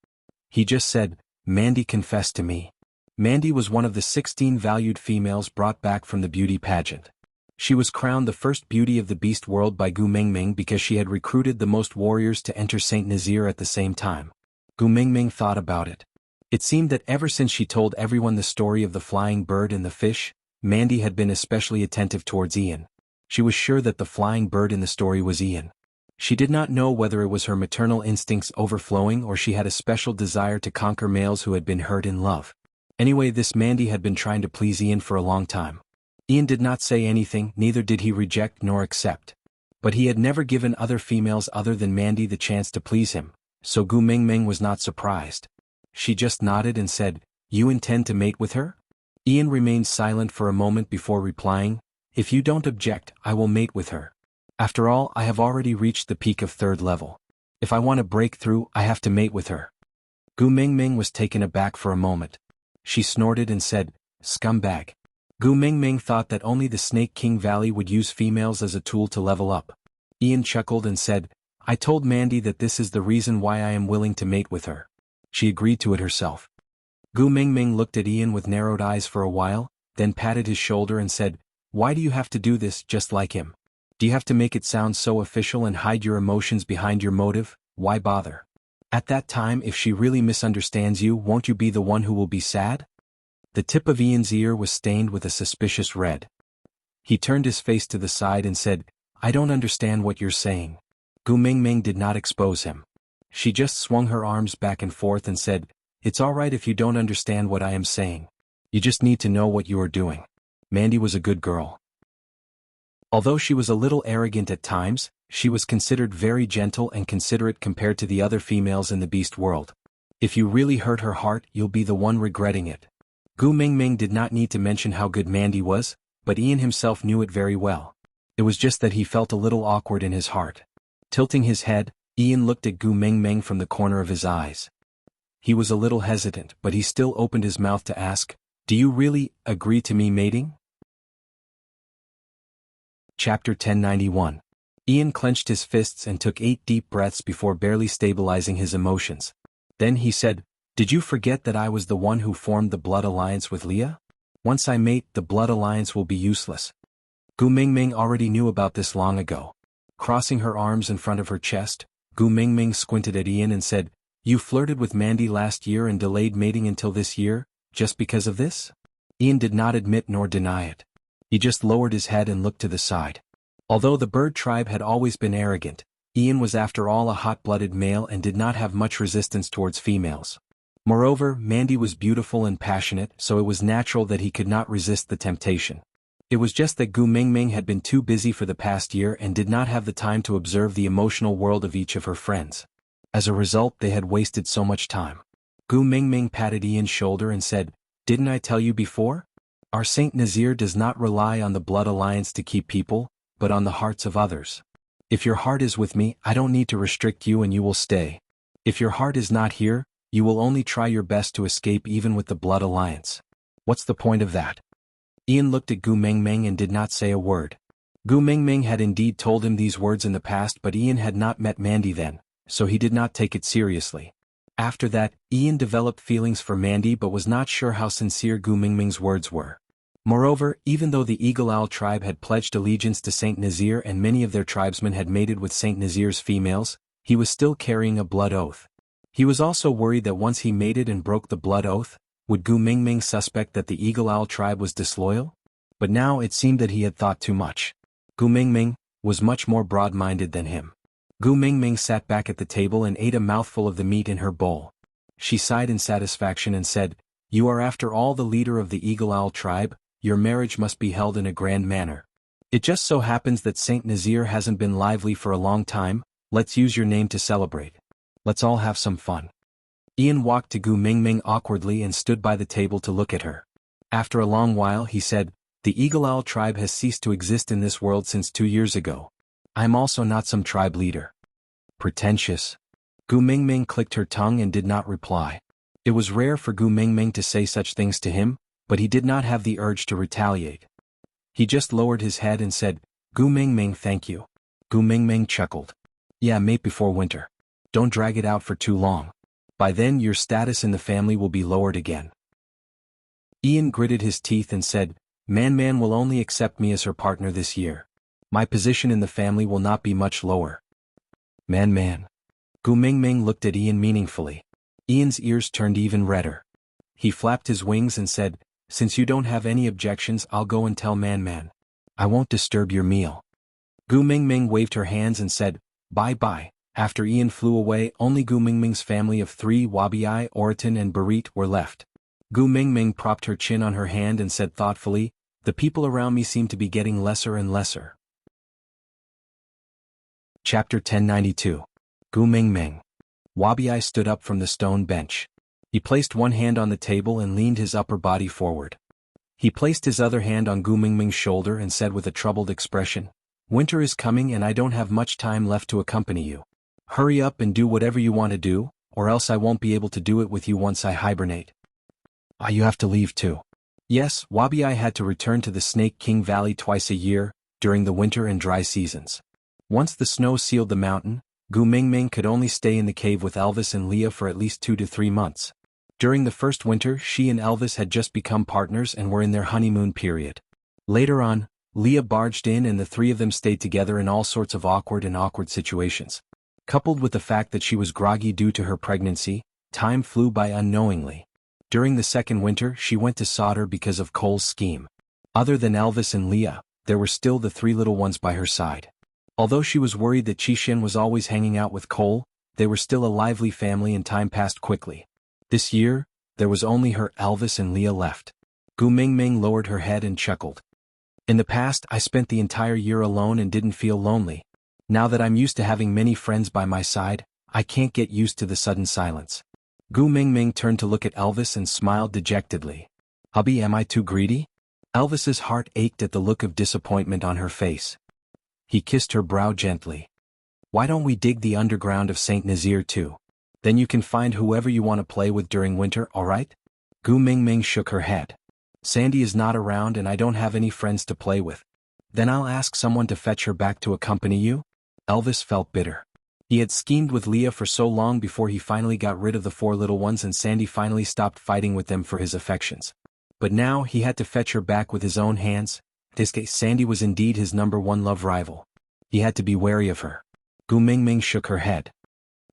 He just said, Mandy confessed to me. Mandy was one of the 16 valued females brought back from the beauty pageant. She was crowned the first beauty of the beast world by Gu Mingming because she had recruited the most warriors to enter Saint Nazir at the same time. Gu Mingming thought about it. It seemed that ever since she told everyone the story of the flying bird and the fish, Mandy had been especially attentive towards Ian. She was sure that the flying bird in the story was Ian. She did not know whether it was her maternal instincts overflowing or she had a special desire to conquer males who had been hurt in love. Anyway, this Mandy had been trying to please Ian for a long time. Ian did not say anything, neither did he reject nor accept. But he had never given other females other than Mandy the chance to please him, so Gu Mingming was not surprised. She just nodded and said, You intend to mate with her? Ian remained silent for a moment before replying, If you don't object, I will mate with her. After all, I have already reached the peak of 3rd level. If I want to break through, I have to mate with her. Gu Mingming was taken aback for a moment. She snorted and said, Scumbag. Gu Mingming thought that only the Snake King Valley would use females as a tool to level up. Ian chuckled and said, I told Mandy that this is the reason why I am willing to mate with her. She agreed to it herself. Gu Mingming looked at Ian with narrowed eyes for a while, then patted his shoulder and said, Why do you have to do this just like him? Do you have to make it sound so official and hide your emotions behind your motive? Why bother? At that time, if she really misunderstands you, won't you be the one who will be sad? The tip of Ian's ear was stained with a suspicious red. He turned his face to the side and said, I don't understand what you're saying. Gu Mingming did not expose him. She just swung her arms back and forth and said, It's all right if you don't understand what I am saying. You just need to know what you are doing. Mandy was a good girl. Although she was a little arrogant at times, she was considered very gentle and considerate compared to the other females in the beast world. If you really hurt her heart, you'll be the one regretting it. Gu Mingming did not need to mention how good Mandy was, but Ian himself knew it very well. It was just that he felt a little awkward in his heart. Tilting his head, Ian looked at Gu Mingming from the corner of his eyes. He was a little hesitant, but he still opened his mouth to ask, Do you really agree to me mating? Chapter 1091. Ian clenched his fists and took 8 deep breaths before barely stabilizing his emotions. Then he said, Did you forget that I was the one who formed the blood alliance with Leah? Once I mate, the blood alliance will be useless. Gu Mingming already knew about this long ago. Crossing her arms in front of her chest, Gu Mingming squinted at Ian and said, You flirted with Mandy last year and delayed mating until this year, just because of this? Ian did not admit nor deny it. He just lowered his head and looked to the side. Although the bird tribe had always been arrogant, Ian was after all a hot-blooded male and did not have much resistance towards females. Moreover, Mandy was beautiful and passionate, so it was natural that he could not resist the temptation. It was just that Gu Mingming had been too busy for the past year and did not have the time to observe the emotional world of each of her friends. As a result, they had wasted so much time. Gu Mingming patted Ian's shoulder and said, "Didn't I tell you before? Our Saint Nazir does not rely on the blood alliance to keep people, but on the hearts of others. If your heart is with me, I don't need to restrict you and you will stay. If your heart is not here, you will only try your best to escape even with the blood alliance. What's the point of that?" Ian looked at Gu Mingming and did not say a word. Gu Mingming had indeed told him these words in the past, but Ian had not met Mandy then, so he did not take it seriously. After that, Ian developed feelings for Mandy but was not sure how sincere Gu Mingming's words were. Moreover, even though the Eagle Owl tribe had pledged allegiance to Saint Nazir and many of their tribesmen had mated with Saint Nazir's females, he was still carrying a blood oath. He was also worried that once he mated and broke the blood oath, would Gu Mingming suspect that the Eagle Owl tribe was disloyal? But now it seemed that he had thought too much. Gu Mingming was much more broad-minded than him. Gu Mingming sat back at the table and ate a mouthful of the meat in her bowl. She sighed in satisfaction and said, "You are after all the leader of the Eagle Owl tribe, your marriage must be held in a grand manner. It just so happens that Saint Nazir hasn't been lively for a long time, let's use your name to celebrate. Let's all have some fun." Ian walked to Gu Mingming awkwardly and stood by the table to look at her. After a long while he said, "The Eagle Owl tribe has ceased to exist in this world since 2 years ago. I am also not some tribe leader." Pretentious. Gu Mingming clicked her tongue and did not reply. It was rare for Gu Mingming to say such things to him, but he did not have the urge to retaliate. He just lowered his head and said, "Gu Mingming, thank you." Gu Mingming chuckled. "Yeah, mate, before winter. Don't drag it out for too long. By then your status in the family will be lowered again." Ian gritted his teeth and said, Man will only accept me as her partner this year. My position in the family will not be much lower." Man. Gu Mingming looked at Ian meaningfully. Ian's ears turned even redder. He flapped his wings and said, "Since you don't have any objections, I'll go and tell Man. I won't disturb your meal." Gu Mingming waved her hands and said, "Bye-bye." After Ian flew away, only Gu Mingming's family of 3 Wabii, Oriton and Barit were left. Gu Mingming propped her chin on her hand and said thoughtfully, "The people around me seem to be getting lesser and lesser." Chapter 1092. Gu Mingming. Wabii stood up from the stone bench. He placed one hand on the table and leaned his upper body forward. He placed his other hand on Gu Mingming's shoulder and said with a troubled expression, "Winter is coming and I don't have much time left to accompany you. Hurry up and do whatever you want to do, or else I won't be able to do it with you once I hibernate." You have to leave too." Yes, Wabii had to return to the Snake King Valley twice a year, during the winter and dry seasons. Once the snow sealed the mountain, Gu Mingming could only stay in the cave with Elvis and Leah for at least 2 to 3 months. During the first winter, she and Elvis had just become partners and were in their honeymoon period. Later on, Leah barged in and the 3 of them stayed together in all sorts of awkward situations. Coupled with the fact that she was groggy due to her pregnancy, time flew by unknowingly. During the second winter, she went to solder because of Cole's scheme. Other than Elvis and Leah, there were still the 3 little ones by her side. Although she was worried that Xianxia was always hanging out with Cole, they were still a lively family and time passed quickly. This year, there was only her, Elvis and Leah left. Gu Mingming lowered her head and chuckled. "In the past, I spent the entire year alone and didn't feel lonely. Now that I'm used to having many friends by my side, I can't get used to the sudden silence." Gu Mingming turned to look at Elvis and smiled dejectedly. "Hubby, am I too greedy?" Elvis's heart ached at the look of disappointment on her face. He kissed her brow gently. "Why don't we dig the underground of Saint Nazir too? Then you can find whoever you want to play with during winter, alright?" Gu Mingming shook her head. "Sandy is not around and I don't have any friends to play with." "Then I'll ask someone to fetch her back to accompany you?" Elvis felt bitter. He had schemed with Leah for so long before he finally got rid of the 4 little ones and Sandy finally stopped fighting with them for his affections. But now he had to fetch her back with his own hands. This case, Sandy was indeed his #1 love rival. He had to be wary of her. Gu Mingming shook her head.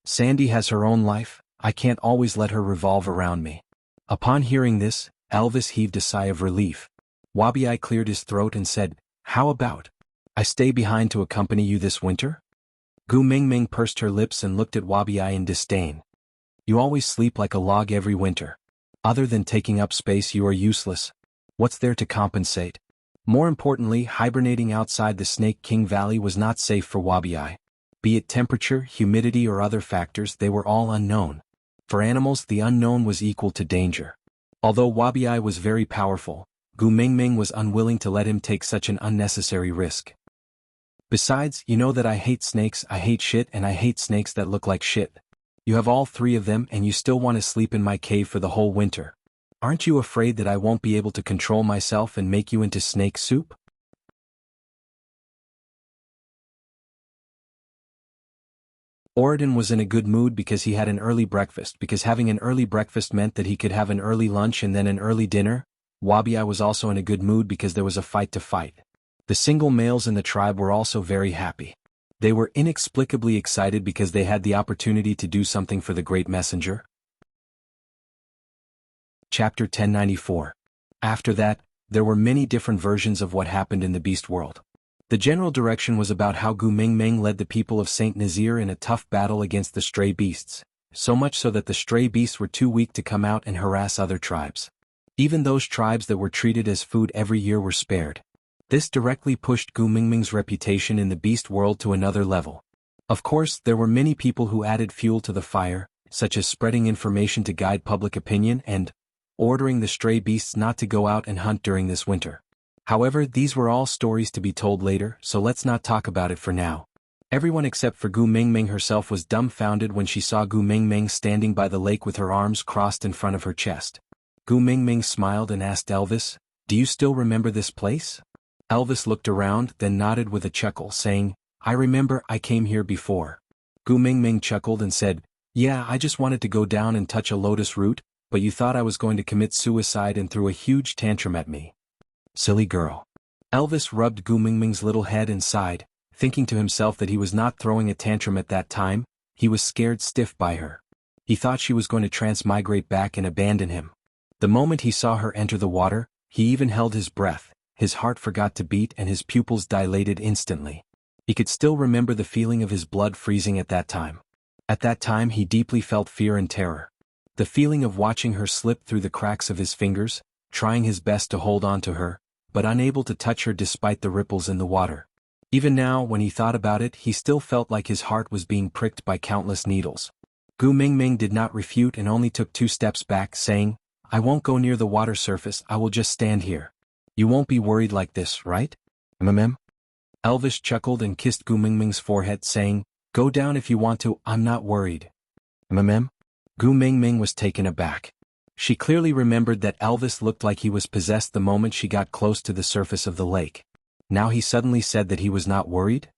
"Sandy has her own life, I can't always let her revolve around me." Upon hearing this, Elvis heaved a sigh of relief. Wabi cleared his throat and said, "How about I stay behind to accompany you this winter?" Gu Mingming pursed her lips and looked at Wabi in disdain. "You always sleep like a log every winter. Other than taking up space, you are useless. What's there to compensate?" More importantly, hibernating outside the Snake King Valley was not safe for Wabi. Be it temperature, humidity or other factors, they were all unknown. For animals, the unknown was equal to danger. Although Wabi was very powerful, Gu Mingming was unwilling to let him take such an unnecessary risk. "Besides, you know that I hate snakes, I hate shit, and I hate snakes that look like shit. You have all three of them and you still want to sleep in my cave for the whole winter. Aren't you afraid that I won't be able to control myself and make you into snake soup?" Oridan was in a good mood because he had an early breakfast, because having an early breakfast meant that he could have an early lunch and then an early dinner. Wabi was also in a good mood because there was a fight to fight. The single males in the tribe were also very happy. They were inexplicably excited because they had the opportunity to do something for the great messenger. Chapter 1094. After that, there were many different versions of what happened in the beast world. The general direction was about how Gu Mingming led the people of Saint Nazir in a tough battle against the stray beasts, so much so that the stray beasts were too weak to come out and harass other tribes. Even those tribes that were treated as food every year were spared. This directly pushed Gu Mingming's reputation in the beast world to another level. Of course, there were many people who added fuel to the fire, such as spreading information to guide public opinion and ordering the stray beasts not to go out and hunt during this winter. However, these were all stories to be told later, so let's not talk about it for now. Everyone except for Gu Mingming herself was dumbfounded when she saw Gu Mingming standing by the lake with her arms crossed in front of her chest. Gu Mingming smiled and asked Elvis, "Do you still remember this place?" Elvis looked around, then nodded with a chuckle, saying, "I remember, I came here before." Gu Mingming chuckled and said, "Yeah, I just wanted to go down and touch a lotus root, but you thought I was going to commit suicide and threw a huge tantrum at me. Silly girl." Elvis rubbed Gu Mingming's little head and sighed, thinking to himself that he was not throwing a tantrum at that time, he was scared stiff by her. He thought she was going to transmigrate back and abandon him. The moment he saw her enter the water, he even held his breath, his heart forgot to beat and his pupils dilated instantly. He could still remember the feeling of his blood freezing at that time. At that time he deeply felt fear and terror. The feeling of watching her slip through the cracks of his fingers, trying his best to hold on to her, but unable to touch her despite the ripples in the water. Even now, when he thought about it, he still felt like his heart was being pricked by countless needles. Gu Mingming did not refute and only took 2 steps back, saying, "I won't go near the water surface, I will just stand here. You won't be worried like this, right? Mm-mm." Elvis chuckled and kissed Gu Mingming's forehead, saying, "Go down if you want to, I'm not worried." Mm-mm. Gu Mingming was taken aback. She clearly remembered that Elvis looked like he was possessed the moment she got close to the surface of the lake. Now he suddenly said that he was not worried?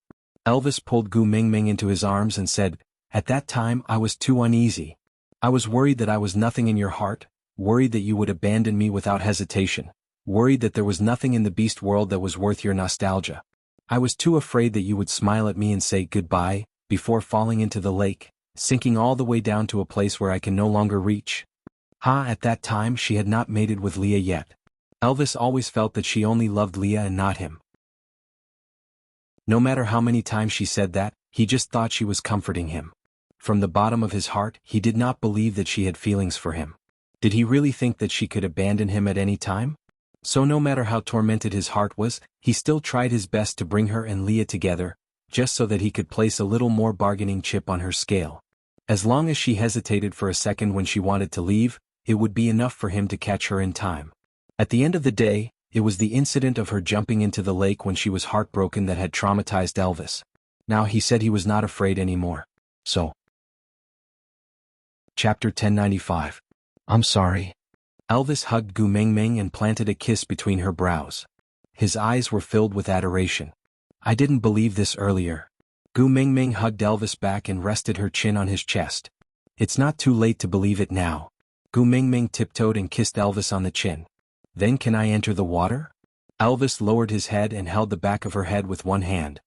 Elvis pulled Gu Mingming into his arms and said, "At that time I was too uneasy. I was worried that I was nothing in your heart, worried that you would abandon me without hesitation, worried that there was nothing in the beast world that was worth your nostalgia. I was too afraid that you would smile at me and say goodbye, before falling into the lake, sinking all the way down to a place where I can no longer reach." At that time she had not mated with Leah yet. Elvis always felt that she only loved Leah and not him. No matter how many times she said that, he just thought she was comforting him. From the bottom of his heart, he did not believe that she had feelings for him. Did he really think that she could abandon him at any time? So no matter how tormented his heart was, he still tried his best to bring her and Leah together, just so that he could place a little more bargaining chip on her scale. As long as she hesitated for a second when she wanted to leave, it would be enough for him to catch her in time. At the end of the day, it was the incident of her jumping into the lake when she was heartbroken that had traumatized Elvis. Now he said he was not afraid anymore. So. Chapter 1095. I'm sorry. Elvis hugged Gu Mingming and planted a kiss between her brows. His eyes were filled with adoration. I didn't believe this earlier. Gu Mingming hugged Elvis back and rested her chin on his chest. It's not too late to believe it now. Gu Mingming tiptoed and kissed Elvis on the chin. Then can I enter the water? Elvis lowered his head and held the back of her head with one hand.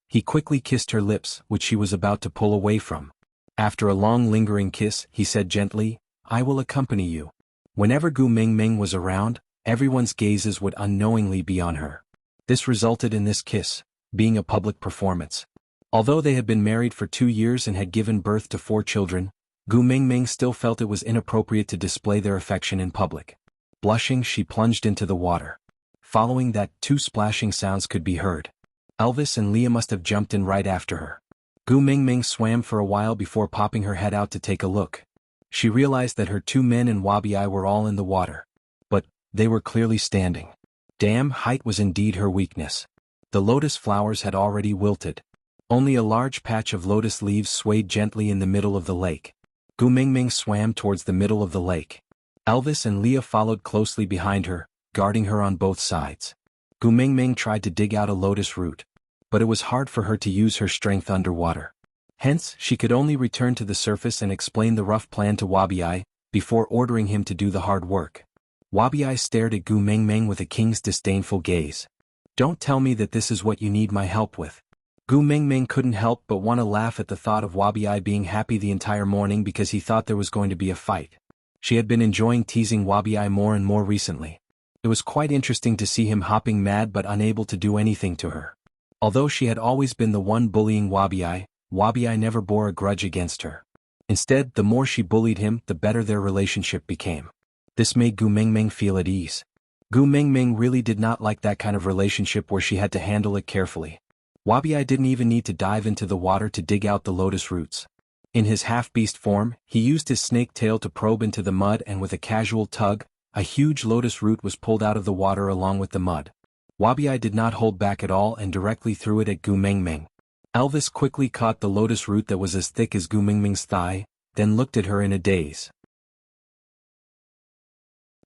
He quickly kissed her lips, which she was about to pull away from. After a long lingering kiss, he said gently, I will accompany you. Whenever Gu Mingming was around, everyone's gazes would unknowingly be on her. This resulted in this kiss being a public performance. Although they had been married for 2 years and had given birth to 4 children, Gu Mingming still felt it was inappropriate to display their affection in public. Blushing, she plunged into the water. Following that, 2 splashing sounds could be heard. Elvis and Leah must have jumped in right after her. Gu Mingming swam for a while before popping her head out to take a look. She realized that her 2 men and Wabi were all in the water. But they were clearly standing. Damn, height was indeed her weakness. The lotus flowers had already wilted. Only a large patch of lotus leaves swayed gently in the middle of the lake. Gu Mingming swam towards the middle of the lake. Elvis and Leah followed closely behind her, guarding her on both sides. Gu Mingming tried to dig out a lotus root, but it was hard for her to use her strength underwater. Hence, she could only return to the surface and explain the rough plan to Wabi, before ordering him to do the hard work. Wabi stared at Gu Mingming with a king's disdainful gaze. "Don't tell me that this is what you need my help with." Gu Mingming couldn't help but want to laugh at the thought of Wabi being happy the entire morning because he thought there was going to be a fight. She had been enjoying teasing Wabi more and more recently. It was quite interesting to see him hopping mad but unable to do anything to her. Although she had always been the one bullying Wabi never bore a grudge against her. Instead, the more she bullied him, the better their relationship became. This made Gu Mingming feel at ease. Gu Mingming really did not like that kind of relationship where she had to handle it carefully. Wabi didn't even need to dive into the water to dig out the lotus roots. In his half-beast form, he used his snake tail to probe into the mud, and with a casual tug, a huge lotus root was pulled out of the water along with the mud. Wabi did not hold back at all and directly threw it at Gu Mingming. Elvis quickly caught the lotus root that was as thick as Gu Mingming's thigh, then looked at her in a daze.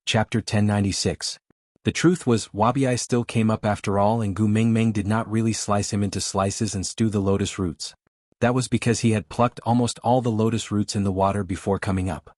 Chapter 1096. The truth was, Wabi still came up after all, and Gu Mingming did not really slice him into slices and stew the lotus roots. That was because he had plucked almost all the lotus roots in the water before coming up.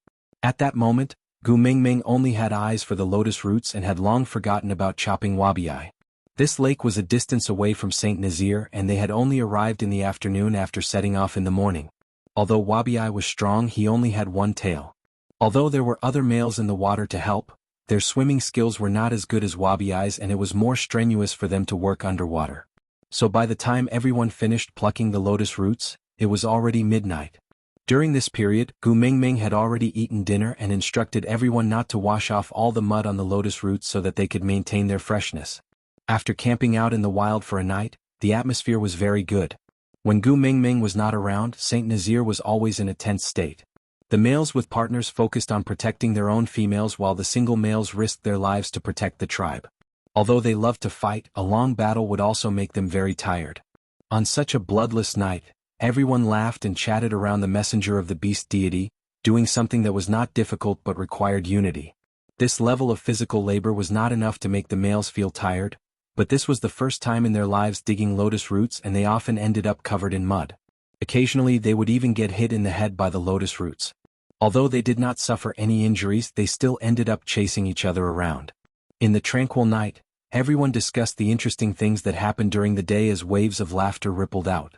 At that moment, Gu Mingming only had eyes for the lotus roots and had long forgotten about chopping Wabi. This lake was a distance away from St. Nazaire, and they had only arrived in the afternoon after setting off in the morning. Although Wabi was strong, he only had 1 tail. Although there were other males in the water to help, their swimming skills were not as good as Wabi's, and it was more strenuous for them to work underwater. So by the time everyone finished plucking the lotus roots, it was already midnight. During this period, Gu Mingming had already eaten dinner and instructed everyone not to wash off all the mud on the lotus roots so that they could maintain their freshness. After camping out in the wild for a night, the atmosphere was very good. When Gu Mingming was not around, St. Nazaire was always in a tense state. The males with partners focused on protecting their own females while the single males risked their lives to protect the tribe. Although they loved to fight, a long battle would also make them very tired. On such a bloodless night, everyone laughed and chatted around the messenger of the beast deity, doing something that was not difficult but required unity. This level of physical labor was not enough to make the males feel tired, but this was the first time in their lives digging lotus roots, and they often ended up covered in mud. Occasionally they would even get hit in the head by the lotus roots. Although they did not suffer any injuries, they still ended up chasing each other around. In the tranquil night, everyone discussed the interesting things that happened during the day as waves of laughter rippled out.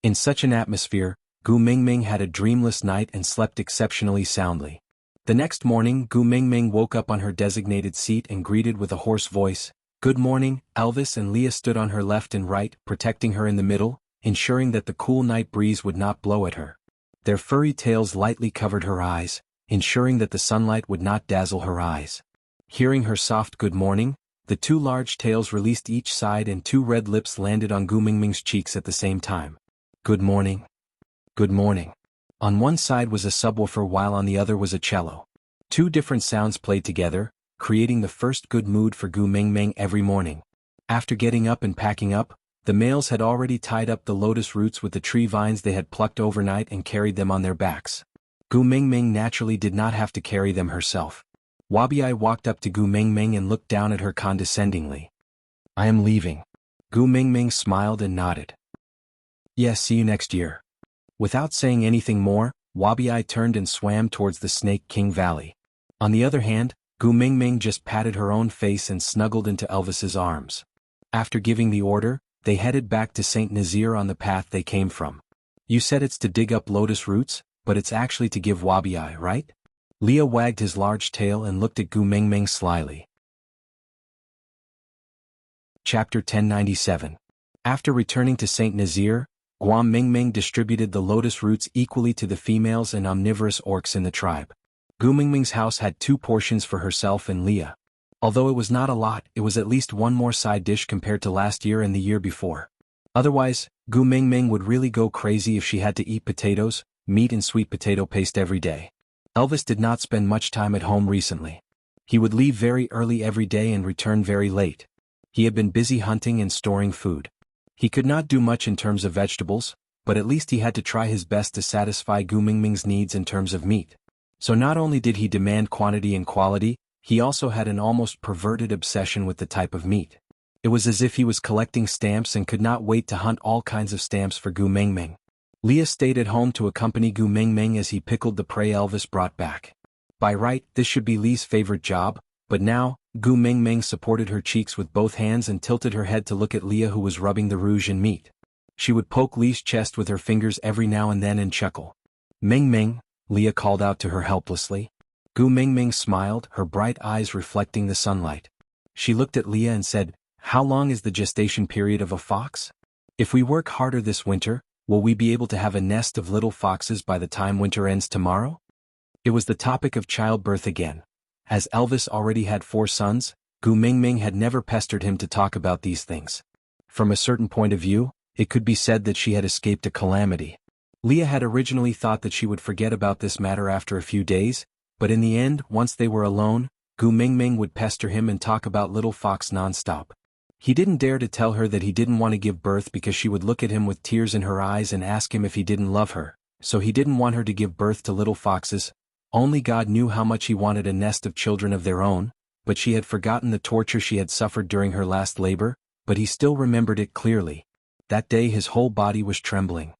In such an atmosphere, Gu Mingming had a dreamless night and slept exceptionally soundly. The next morning, Gu Mingming woke up on her designated seat and greeted with a hoarse voice, "Good morning." Elvis and Leah stood on her left and right, protecting her in the middle, ensuring that the cool night breeze would not blow at her. Their furry tails lightly covered her eyes, ensuring that the sunlight would not dazzle her eyes. Hearing her soft good morning, the 2 large tails released each side and 2 red lips landed on Gu Mingming's cheeks at the same time. "Good morning. Good morning." On one side was a subwoofer while on the other was a cello. 2 different sounds played together, creating the first good mood for Gu Mingming every morning. After getting up and packing up, the males had already tied up the lotus roots with the tree vines they had plucked overnight and carried them on their backs. Gu Mingming naturally did not have to carry them herself. Wabi walked up to Gu Mingming and looked down at her condescendingly. "I am leaving." Gu Mingming smiled and nodded. "Yes, see you next year." Without saying anything more, Wabi turned and swam towards the Snake King Valley. On the other hand, Gu Mingming just patted her own face and snuggled into Elvis's arms. After giving the order, they headed back to St. Nazaire on the path they came from. "You said it's to dig up lotus roots, but it's actually to give Wabi, right?" Leah wagged his large tail and looked at Gu Mingming slyly. Chapter 1097. After returning to Saint Nazir, Guam Mingming distributed the lotus roots equally to the females and omnivorous orcs in the tribe. Gu Mingming's house had 2 portions for herself and Leah. Although it was not a lot, it was at least 1 more side dish compared to last year and the year before. Otherwise, Gu Mingming would really go crazy if she had to eat potatoes, meat and sweet potato paste every day. Elvis did not spend much time at home recently. He would leave very early every day and return very late. He had been busy hunting and storing food. He could not do much in terms of vegetables, but at least he had to try his best to satisfy Gu Mingming's needs in terms of meat. So not only did he demand quantity and quality, he also had an almost perverted obsession with the type of meat. It was as if he was collecting stamps and could not wait to hunt all kinds of stamps for Gu Mingming. Leah stayed at home to accompany Gu Mingming as he pickled the prey Elvis brought back. By right, this should be Lee's favorite job, but now, Gu Mingming supported her cheeks with both hands and tilted her head to look at Leah, who was rubbing the rouge and meat. She would poke Lee's chest with her fingers every now and then and chuckle. "Mingming," Leah called out to her helplessly. Gu Mingming smiled, her bright eyes reflecting the sunlight. She looked at Leah and said, "How long is the gestation period of a fox? If we work harder this winter, will we be able to have a nest of little foxes by the time winter ends tomorrow?" It was the topic of childbirth again. As Elvis already had 4 sons, Gu Mingming had never pestered him to talk about these things. From a certain point of view, it could be said that she had escaped a calamity. Leah had originally thought that she would forget about this matter after a few days, but in the end, once they were alone, Gu Mingming would pester him and talk about little fox non-stop. He didn't dare to tell her that he didn't want to give birth because she would look at him with tears in her eyes and ask him if he didn't love her, so he didn't want her to give birth to little foxes. Only God knew how much he wanted a nest of children of their own, but she had forgotten the torture she had suffered during her last labor, but he still remembered it clearly. That day his whole body was trembling.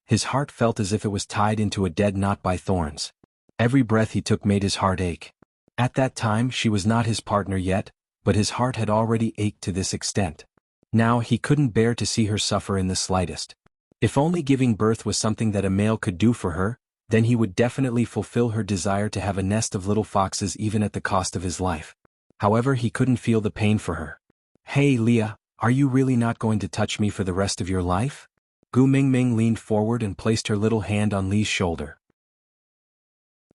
His heart felt as if it was tied into a dead knot by thorns. Every breath he took made his heart ache. At that time she was not his partner yet, but his heart had already ached to this extent. Now he couldn't bear to see her suffer in the slightest. If only giving birth was something that a male could do for her, then he would definitely fulfill her desire to have a nest of little foxes even at the cost of his life. However, he couldn't feel the pain for her. "Hey Leah, are you really not going to touch me for the rest of your life?" Gu Mingming leaned forward and placed her little hand on Lee's shoulder.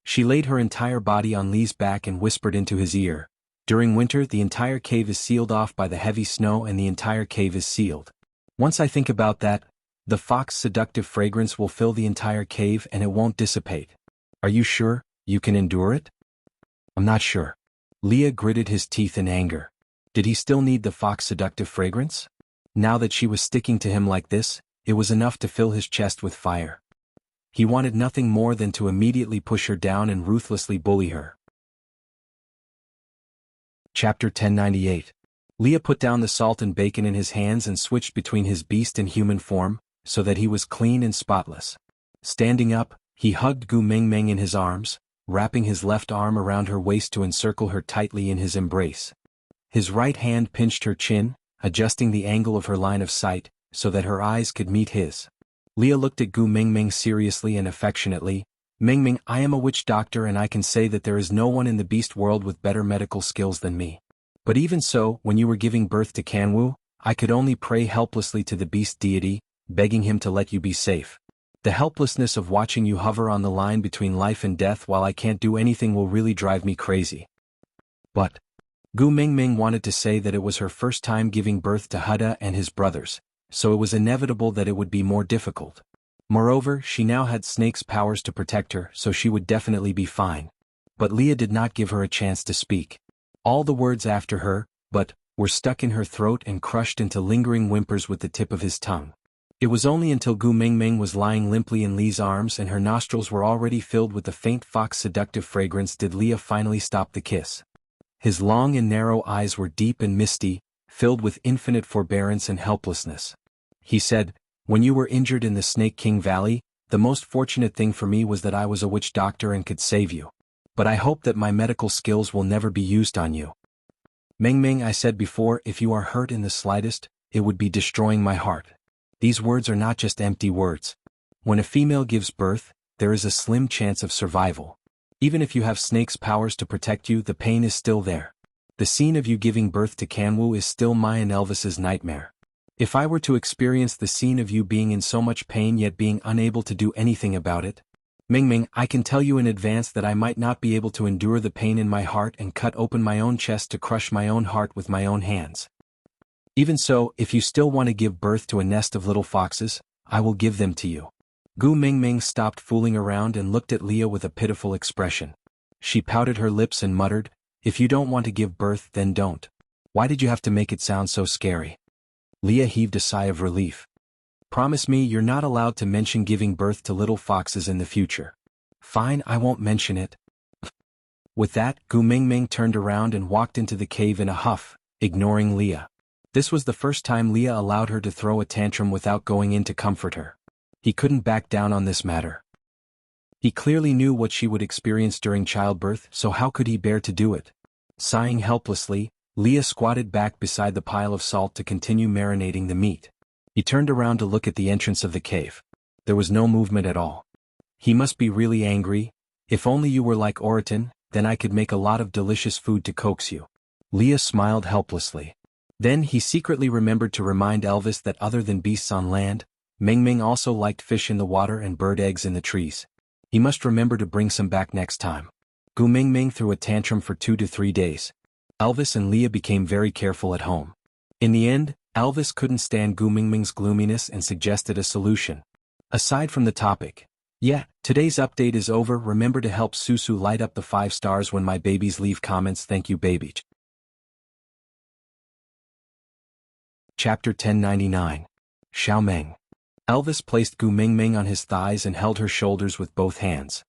She laid her entire body on Lee's back and whispered into his ear, "During winter the entire cave is sealed off by the heavy snow and the entire cave is sealed. Once I think about that, the fox seductive fragrance will fill the entire cave and it won't dissipate. Are you sure you can endure it?" "I'm not sure." Leah gritted his teeth in anger. Did he still need the fox seductive fragrance? Now that she was sticking to him like this, it was enough to fill his chest with fire. He wanted nothing more than to immediately push her down and ruthlessly bully her. Chapter 1098. Leah put down the salt and bacon in his hands and switched between his beast and human form, so that he was clean and spotless. Standing up, he hugged Gu Mingming in his arms, wrapping his left arm around her waist to encircle her tightly in his embrace. His right hand pinched her chin, adjusting the angle of her line of sight, so that her eyes could meet his. Leah looked at Gu Mingming seriously and affectionately. "Mingming, I am a witch doctor and I can say that there is no one in the beast world with better medical skills than me. But even so, when you were giving birth to Xianhu, I could only pray helplessly to the beast deity, begging him to let you be safe. The helplessness of watching you hover on the line between life and death while I can't do anything will really drive me crazy." But Gu Mingming wanted to say that it was her first time giving birth to Huda and his brothers, so it was inevitable that it would be more difficult. Moreover, she now had Snake's powers to protect her, so she would definitely be fine. But Leah did not give her a chance to speak. All the words after her, "but," were stuck in her throat and crushed into lingering whimpers with the tip of his tongue. It was only until Gu Mingming was lying limply in Lee's arms and her nostrils were already filled with the faint fox seductive fragrance did Leah finally stop the kiss. His long and narrow eyes were deep and misty, filled with infinite forbearance and helplessness. He said, "When you were injured in the Snake King Valley, the most fortunate thing for me was that I was a witch doctor and could save you. But I hope that my medical skills will never be used on you. Mingming, I said before, if you are hurt in the slightest, it would be destroying my heart." These words are not just empty words. When a female gives birth, there is a slim chance of survival. Even if you have Snake's powers to protect you, the pain is still there. The scene of you giving birth to Xianhu is still my and Elvis's nightmare. If I were to experience the scene of you being in so much pain yet being unable to do anything about it, Mingming, I can tell you in advance that I might not be able to endure the pain in my heart and cut open my own chest to crush my own heart with my own hands. Even so, if you still want to give birth to a nest of little foxes, I will give them to you. Gu Mingming stopped fooling around and looked at Leah with a pitiful expression. She pouted her lips and muttered, "If you don't want to give birth, then don't. Why did you have to make it sound so scary?" Leah heaved a sigh of relief. "Promise me you're not allowed to mention giving birth to little foxes in the future." "Fine, I won't mention it." With that, Gu Mingming turned around and walked into the cave in a huff, ignoring Leah. This was the first time Leah allowed her to throw a tantrum without going in to comfort her. He couldn't back down on this matter. He clearly knew what she would experience during childbirth, so how could he bear to do it? Sighing helplessly, Leah squatted back beside the pile of salt to continue marinating the meat. He turned around to look at the entrance of the cave. There was no movement at all. He must be really angry. "If only you were like Oriton, then I could make a lot of delicious food to coax you." Leah smiled helplessly. Then he secretly remembered to remind Elvis that other than beasts on land, Mingming also liked fish in the water and bird eggs in the trees. He must remember to bring some back next time. Gu Mingming threw a tantrum for 2 to 3 days. Elvis and Leah became very careful at home. In the end, Elvis couldn't stand Gu Mingming's gloominess and suggested a solution. Aside from the topic. Yeah, today's update is over. Remember to help Susu light up the 5 stars when my babies leave comments. Thank you, baby. Chapter 1099. Xiaomeng. Elvis placed Gu Mingming on his thighs and held her shoulders with both hands.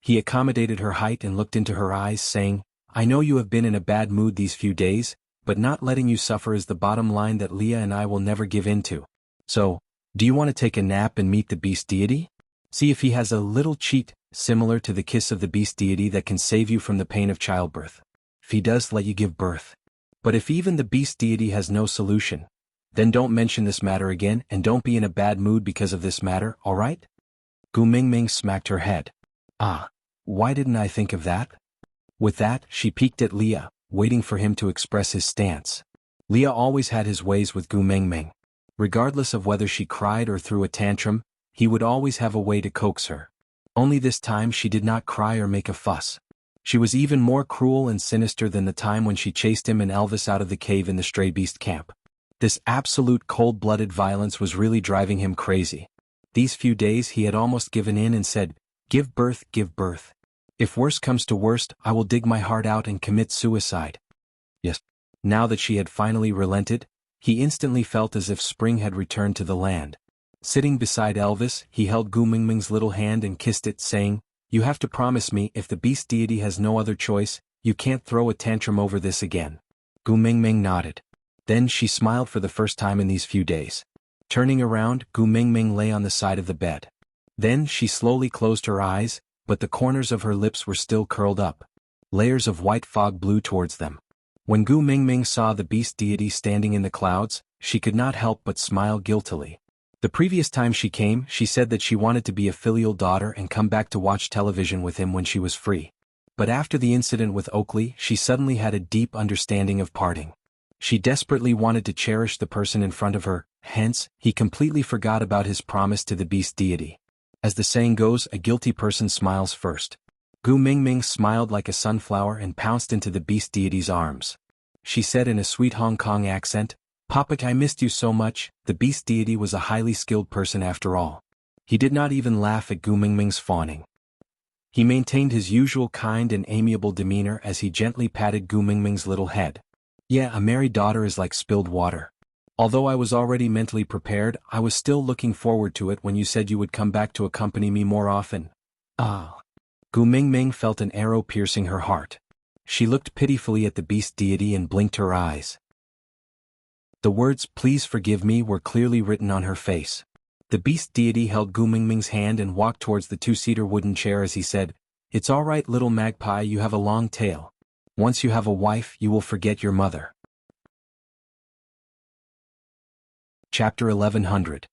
He accommodated her height and looked into her eyes, saying, "I know you have been in a bad mood these few days, but not letting you suffer is the bottom line that Leah and I will never give in to. So, do you want to take a nap and meet the beast deity? See if he has a little cheat, similar to the kiss of the beast deity that can save you from the pain of childbirth. If he does let you give birth. But if even the beast deity has no solution, then don't mention this matter again and don't be in a bad mood because of this matter, alright?" Gu Mingming smacked her head. "Ah, why didn't I think of that?" With that, she peeked at Leah, waiting for him to express his stance. Leah always had his ways with Gu Mingming. Regardless of whether she cried or threw a tantrum, he would always have a way to coax her. Only this time she did not cry or make a fuss. She was even more cruel and sinister than the time when she chased him and Elvis out of the cave in the stray beast camp. This absolute cold-blooded violence was really driving him crazy. These few days he had almost given in and said, give birth. If worst comes to worst, I will dig my heart out and commit suicide." Yes. Now that she had finally relented, he instantly felt as if spring had returned to the land. Sitting beside Elvis, he held Gu Mingming's little hand and kissed it, saying, "You have to promise me if the beast deity has no other choice, you can't throw a tantrum over this again." Gu Mingming nodded. Then she smiled for the first time in these few days. Turning around, Gu Mingming lay on the side of the bed. Then she slowly closed her eyes, but the corners of her lips were still curled up. Layers of white fog blew towards them. When Gu Mingming saw the beast deity standing in the clouds, she could not help but smile guiltily. The previous time she came, she said that she wanted to be a filial daughter and come back to watch television with him when she was free. But after the incident with Oakley, she suddenly had a deep understanding of parting. She desperately wanted to cherish the person in front of her, hence, he completely forgot about his promise to the beast deity. As the saying goes, a guilty person smiles first. Gu Mingming smiled like a sunflower and pounced into the beast deity's arms. She said in a sweet Hong Kong accent, "Papa, I missed you so much." The beast deity was a highly skilled person after all. He did not even laugh at Gu Mingming's fawning. He maintained his usual kind and amiable demeanor as he gently patted Gu Mingming's little head. "Yeah, a married daughter is like spilled water. Although I was already mentally prepared, I was still looking forward to it when you said you would come back to accompany me more often." Ah. Gu Mingming felt an arrow piercing her heart. She looked pitifully at the beast deity and blinked her eyes. The words, "Please forgive me," were clearly written on her face. The beast deity held Gu Mingming's hand and walked towards the 2-seater wooden chair as he said, "It's all right, little magpie, you have a long tail. Once you have a wife, you will forget your mother." Chapter 1100.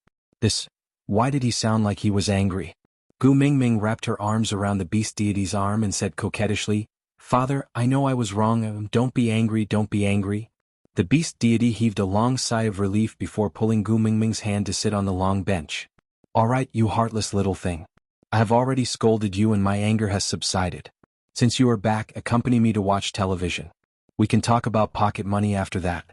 Why did he sound like he was angry? Gu Mingming wrapped her arms around the beast deity's arm and said coquettishly, Father, I know I was wrong, don't be angry, don't be angry. The beast deity heaved a long sigh of relief before pulling Gu Mingming's hand to sit on the long bench. All right, you heartless little thing. I have already scolded you and my anger has subsided. Since you are back, accompany me to watch television. We can talk about pocket money after that.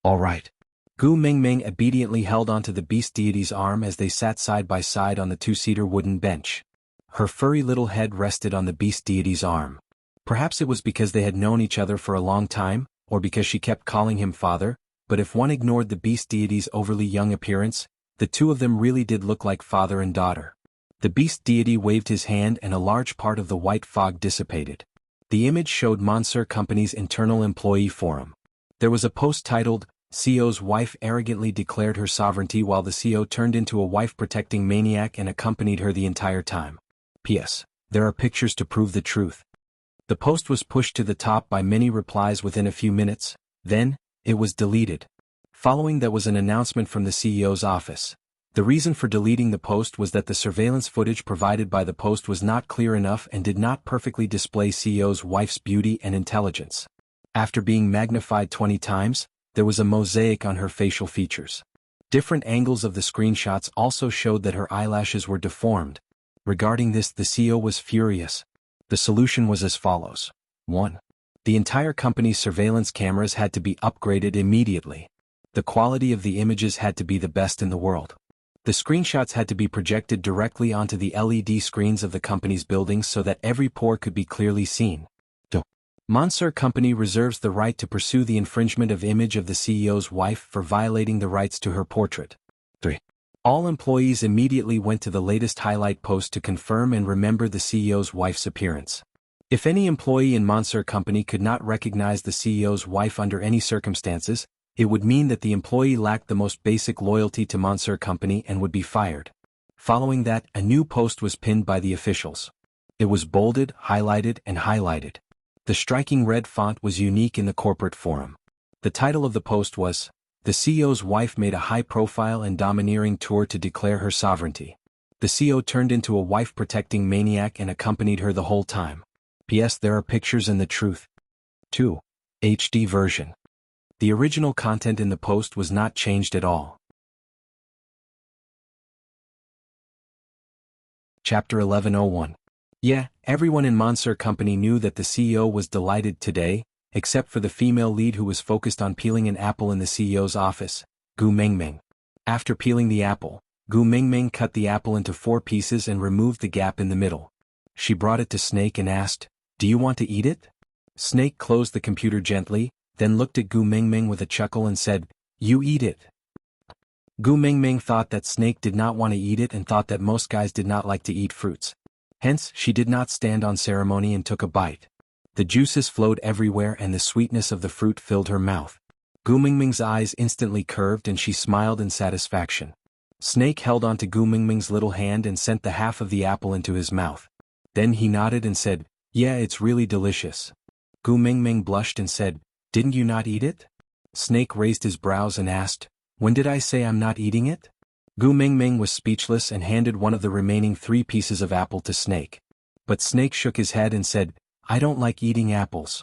All right. Gu Mingming obediently held onto the beast deity's arm as they sat side by side on the two-seater wooden bench. Her furry little head rested on the beast deity's arm. Perhaps it was because they had known each other for a long time, or because she kept calling him father, but if one ignored the beast deity's overly young appearance, the two of them really did look like father and daughter. The beast deity waved his hand and a large part of the white fog dissipated. The image showed Monsieur Company's internal employee forum. There was a post titled, CEO's wife arrogantly declared her sovereignty while the CEO turned into a wife-protecting maniac and accompanied her the entire time. P.S. There are pictures to prove the truth. The post was pushed to the top by many replies within a few minutes, then, it was deleted. Following that was an announcement from the CEO's office. The reason for deleting the post was that the surveillance footage provided by the post was not clear enough and did not perfectly display CEO's wife's beauty and intelligence. After being magnified 20 times, there was a mosaic on her facial features. Different angles of the screenshots also showed that her eyelashes were deformed. Regarding this, the CEO was furious. The solution was as follows. 1. The entire company's surveillance cameras had to be upgraded immediately. The quality of the images had to be the best in the world. The screenshots had to be projected directly onto the LED screens of the company's buildings so that every pore could be clearly seen. 2. Monsieur Company reserves the right to pursue the infringement of image of the CEO's wife for violating the rights to her portrait. 3. All employees immediately went to the latest highlight post to confirm and remember the CEO's wife's appearance. If any employee in Monsieur Company could not recognize the CEO's wife under any circumstances, it would mean that the employee lacked the most basic loyalty to Monsieur Company and would be fired. Following that, a new post was pinned by the officials. It was bolded, highlighted, and highlighted. The striking red font was unique in the corporate forum. The title of the post was, The CEO's wife made a high-profile and domineering tour to declare her sovereignty. The CEO turned into a wife-protecting maniac and accompanied her the whole time. P.S. There are pictures and the truth. 2. HD version. The original content in the post was not changed at all. Chapter 1101. Yeah, everyone in Monsieur Company knew that the CEO was delighted today, except for the female lead who was focused on peeling an apple in the CEO's office, Gu Mingming. After peeling the apple, Gu Mingming cut the apple into 4 pieces and removed the gap in the middle. She brought it to Snake and asked, "Do you want to eat it?" Snake closed the computer gently, then looked at Gu Mingming with a chuckle and said, "You eat it." Gu Mingming thought that Snake did not want to eat it and thought that most guys did not like to eat fruits. Hence, she did not stand on ceremony and took a bite. The juices flowed everywhere and the sweetness of the fruit filled her mouth. Gu Mingming's eyes instantly curved and she smiled in satisfaction. Snake held onto Gu Mingming's little hand and sent the half of the apple into his mouth. Then he nodded and said, "Yeah, it's really delicious." Gu Mingming blushed and said, "Didn't you not eat it?" Snake raised his brows and asked, "When did I say I'm not eating it?" Gu Mingming was speechless and handed one of the remaining 3 pieces of apple to Snake. But Snake shook his head and said, "I don't like eating apples."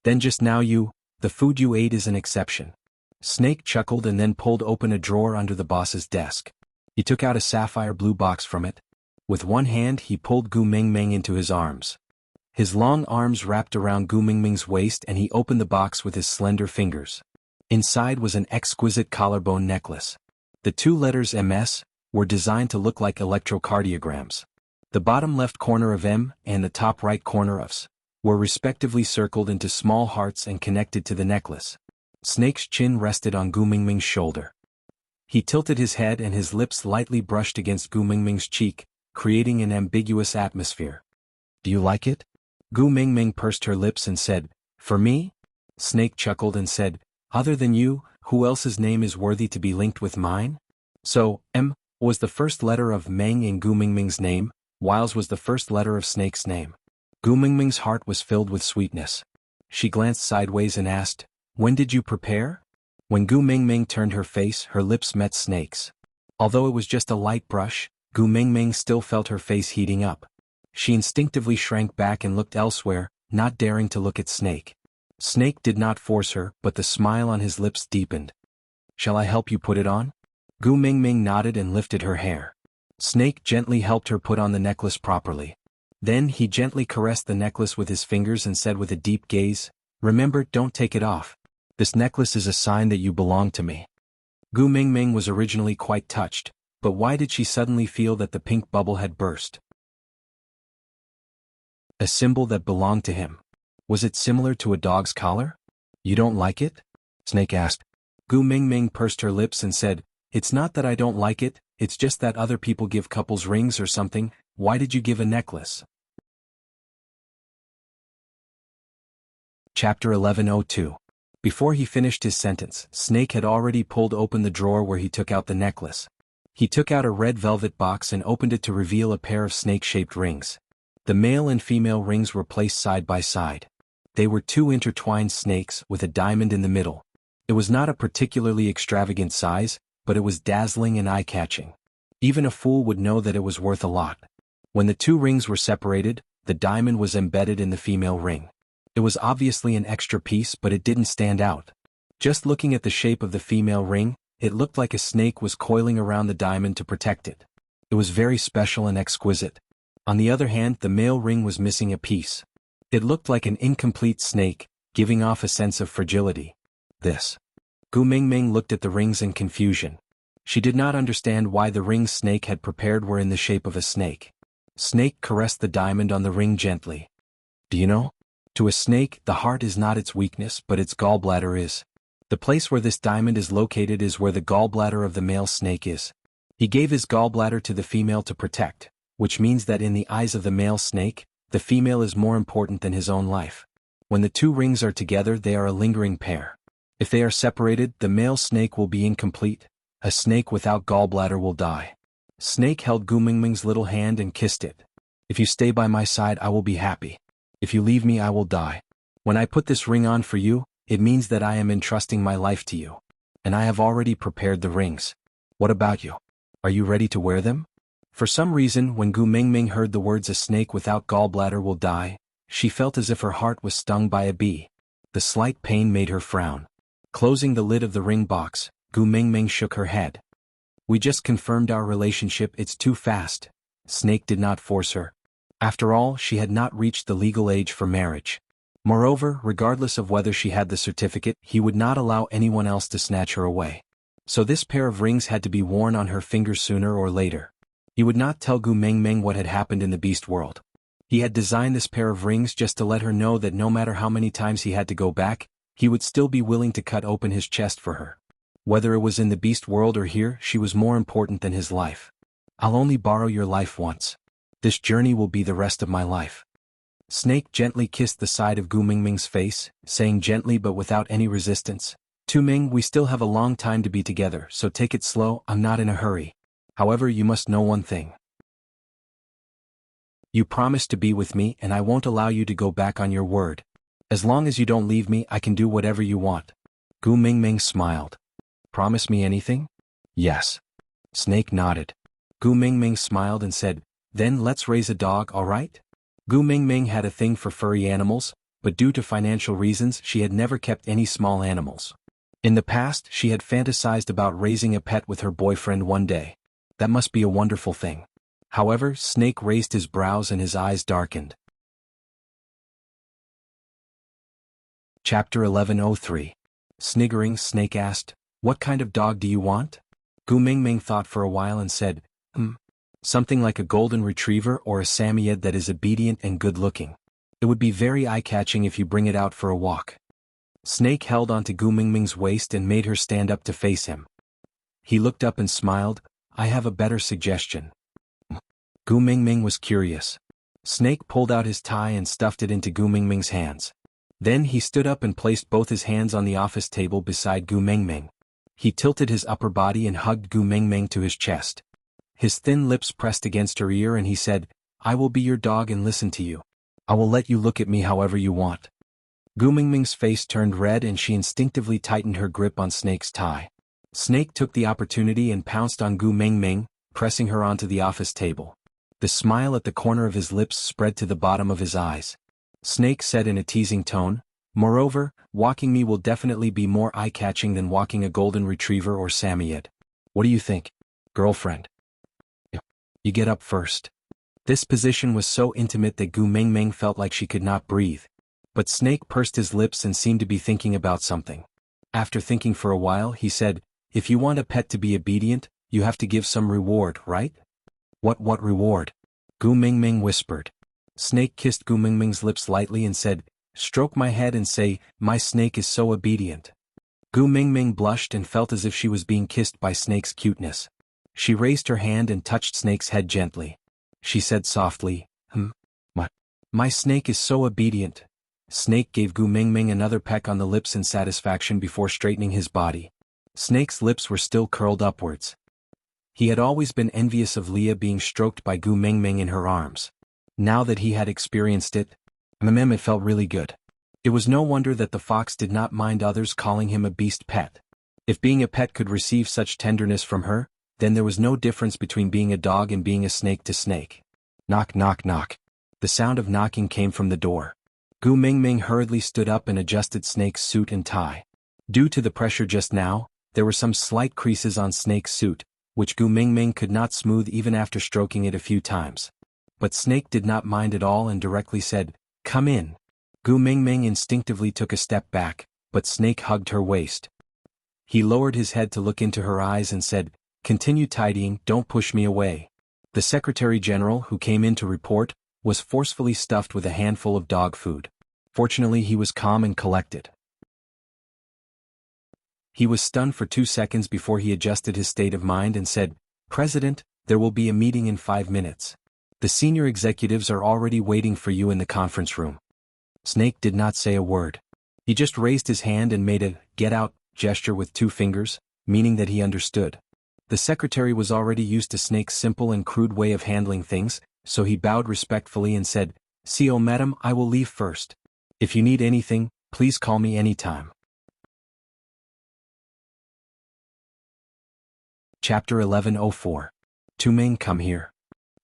"Then just now the food you ate is an exception." Snake chuckled and then pulled open a drawer under the boss's desk. He took out a sapphire blue box from it. With one hand he pulled Gu Mingming into his arms. His long arms wrapped around Gu Mingming's waist and he opened the box with his slender fingers. Inside was an exquisite collarbone necklace. The 2 letters MS were designed to look like electrocardiograms. The bottom left corner of M and the top right corner of S were respectively circled into small hearts and connected to the necklace. Snake's chin rested on Gu Mingming's shoulder. He tilted his head and his lips lightly brushed against Gu Mingming's cheek, creating an ambiguous atmosphere. "Do you like it?" Gu Mingming pursed her lips and said, "For me?" Snake chuckled and said, "Other than you, who else's name is worthy to be linked with mine?" So, M was the first letter of Meng in Gu Mingming's name, whiles was the first letter of Snake's name. Gu Mingming's heart was filled with sweetness. She glanced sideways and asked, "When did you prepare?" When Gu Mingming turned her face, her lips met Snake's. Although it was just a light brush, Gu Mingming still felt her face heating up. She instinctively shrank back and looked elsewhere, not daring to look at Snake. Snake did not force her, but the smile on his lips deepened. "Shall I help you put it on?" Gu Mingming nodded and lifted her hair. Snake gently helped her put on the necklace properly. Then he gently caressed the necklace with his fingers and said with a deep gaze, "Remember, don't take it off. This necklace is a sign that you belong to me." Gu Mingming was originally quite touched, but why did she suddenly feel that the pink bubble had burst? A symbol that belonged to him. Was it similar to a dog's collar? "You don't like it?" Snake asked. Gu Mingming pursed her lips and said, "It's not that I don't like it, it's just that other people give couples rings or something. Why did you give a necklace?" Chapter 1102. Before he finished his sentence, Snake had already pulled open the drawer where he took out the necklace. He took out a red velvet box and opened it to reveal a pair of snake-shaped rings. The male and female rings were placed side by side. They were two intertwined snakes with a diamond in the middle. It was not a particularly extravagant size, but it was dazzling and eye-catching. Even a fool would know that it was worth a lot. When the two rings were separated, the diamond was embedded in the female ring. It was obviously an extra piece, but it didn't stand out. Just looking at the shape of the female ring, it looked like a snake was coiling around the diamond to protect it. It was very special and exquisite. On the other hand, the male ring was missing a piece. It looked like an incomplete snake, giving off a sense of fragility. This. Gu Mingming looked at the rings in confusion. She did not understand why the rings Snake had prepared were in the shape of a snake. Snake caressed the diamond on the ring gently. "Do you know? To a snake, the heart is not its weakness, but its gallbladder is. The place where this diamond is located is where the gallbladder of the male snake is. He gave his gallbladder to the female to protect, which means that in the eyes of the male snake, the female is more important than his own life. When the two rings are together, they are a lingering pair. If they are separated, the male snake will be incomplete. A snake without gallbladder will die." Snake held Gu Mingming's little hand and kissed it. "If you stay by my side, I will be happy. If you leave me, I will die. When I put this ring on for you, it means that I am entrusting my life to you. And I have already prepared the rings. What about you? Are you ready to wear them?" For some reason, when Gu Mingming heard the words "a snake without gallbladder will die," she felt as if her heart was stung by a bee. The slight pain made her frown. Closing the lid of the ring box, Gu Mingming shook her head. "We just confirmed our relationship, it's too fast." Snake did not force her. After all, she had not reached the legal age for marriage. Moreover, regardless of whether she had the certificate, he would not allow anyone else to snatch her away. So this pair of rings had to be worn on her finger sooner or later. He would not tell Gu Mingming what had happened in the beast world. He had designed this pair of rings just to let her know that no matter how many times he had to go back, he would still be willing to cut open his chest for her. Whether it was in the beast world or here, she was more important than his life. "I'll only borrow your life once. This journey will be the rest of my life." Snake gently kissed the side of Gu Mingming's face, saying gently but without any resistance, "Tu Ming, we still have a long time to be together, so take it slow, I'm not in a hurry. However, you must know one thing. You promised to be with me and I won't allow you to go back on your word. As long as you don't leave me, I can do whatever you want." Gu Mingming smiled. "Promise me anything?" "Yes." Snake nodded. Gu Mingming smiled and said, "Then let's raise a dog, all right?" Gu Mingming had a thing for furry animals, but due to financial reasons she had never kept any small animals. In the past, she had fantasized about raising a pet with her boyfriend one day. That must be a wonderful thing. However, Snake raised his brows and his eyes darkened. Chapter 1103. Sniggering, Snake asked, "What kind of dog do you want?" Gu Mingming thought for a while and said, Something like a golden retriever or a Samoyed that is obedient and good-looking. It would be very eye-catching if you bring it out for a walk." Snake held onto Gu Mingming's waist and made her stand up to face him. He looked up and smiled. "I have a better suggestion." Gu Mingming was curious. Snake pulled out his tie and stuffed it into Gu Mingming's hands. Then he stood up and placed both his hands on the office table beside Gu Mingming. He tilted his upper body and hugged Gu Mingming to his chest. His thin lips pressed against her ear and he said, "I will be your dog and listen to you. I will let you look at me however you want." Gu Mingming's face turned red and she instinctively tightened her grip on Snake's tie. Snake took the opportunity and pounced on Gu Mingming, pressing her onto the office table. The smile at the corner of his lips spread to the bottom of his eyes. Snake said in a teasing tone. Moreover, walking me will definitely be more eye-catching than walking a golden retriever or Samoyed. What do you think, girlfriend? You get up first. This position was so intimate that Gu Mingming felt like she could not breathe. But Snake pursed his lips and seemed to be thinking about something. After thinking for a while, he said, if you want a pet to be obedient, you have to give some reward, right? What reward? Gu Mingming whispered. Snake kissed Gu Mingming's lips lightly and said, stroke my head and say, my snake is so obedient. Gu Mingming blushed and felt as if she was being kissed by Snake's cuteness. She raised her hand and touched Snake's head gently. She said softly, my snake is so obedient. Snake gave Gu Mingming another peck on the lips in satisfaction before straightening his body. Snake's lips were still curled upwards. He had always been envious of Leah being stroked by Gu Mingming in her arms. Now that he had experienced it, it felt really good. It was no wonder that the fox did not mind others calling him a beast pet. If being a pet could receive such tenderness from her, then there was no difference between being a dog and being a snake to Snake. Knock, knock, knock. The sound of knocking came from the door. Gu Mingming hurriedly stood up and adjusted Snake's suit and tie. Due to the pressure just now, there were some slight creases on Snake's suit, which Gu Mingming could not smooth even after stroking it a few times. But Snake did not mind at all and directly said, come in. Gu Mingming instinctively took a step back, but Snake hugged her waist. He lowered his head to look into her eyes and said, continue tidying, don't push me away. The Secretary General, who came in to report, was forcefully stuffed with a handful of dog food. Fortunately, he was calm and collected. He was stunned for 2 seconds before he adjusted his state of mind and said, President, there will be a meeting in 5 minutes. The senior executives are already waiting for you in the conference room. Snake did not say a word. He just raised his hand and made a get out gesture with 2 fingers, meaning that he understood. The secretary was already used to Snake's simple and crude way of handling things, so he bowed respectfully and said, "CO madam, I will leave first. If you need anything, please call me anytime." Chapter 1104. Tuming, come here.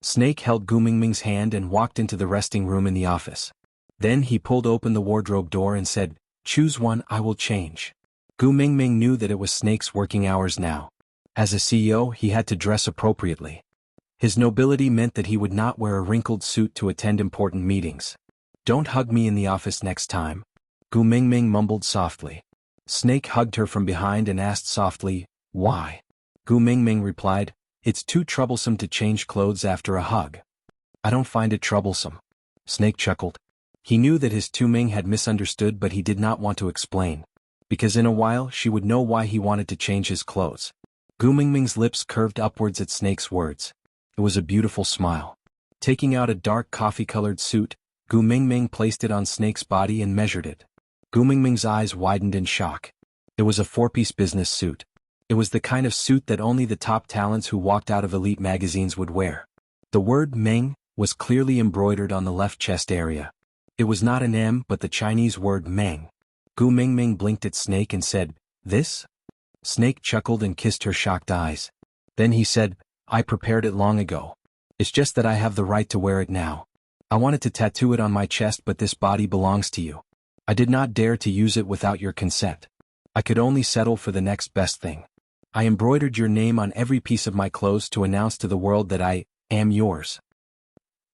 Snake held Gu Mingming's hand and walked into the resting room in the office. Then he pulled open the wardrobe door and said, "Choose one, I will change." Gu Mingming knew that it was Snake's working hours now. As a CEO, he had to dress appropriately. His nobility meant that he would not wear a wrinkled suit to attend important meetings. "Don't hug me in the office next time." Gu Mingming mumbled softly. Snake hugged her from behind and asked softly, "Why?" Gu Mingming replied, "It's too troublesome to change clothes after a hug." "I don't find it troublesome." Snake chuckled. He knew that his Tuming had misunderstood, but he did not want to explain. Because in a while she would know why he wanted to change his clothes. Gu Mingming's lips curved upwards at Snake's words. It was a beautiful smile. Taking out a dark coffee-colored suit, Gu Mingming placed it on Snake's body and measured it. Gu Mingming's eyes widened in shock. It was a 4-piece business suit. It was the kind of suit that only the top talents who walked out of elite magazines would wear. The word Meng was clearly embroidered on the left chest area. It was not an M but the Chinese word Meng. Gu Mingming blinked at Snake and said, "This?" Snake chuckled and kissed her shocked eyes. Then he said, "I prepared it long ago. It's just that I have the right to wear it now. I wanted to tattoo it on my chest, but this body belongs to you. I did not dare to use it without your consent. I could only settle for the next best thing. I embroidered your name on every piece of my clothes to announce to the world that I am yours."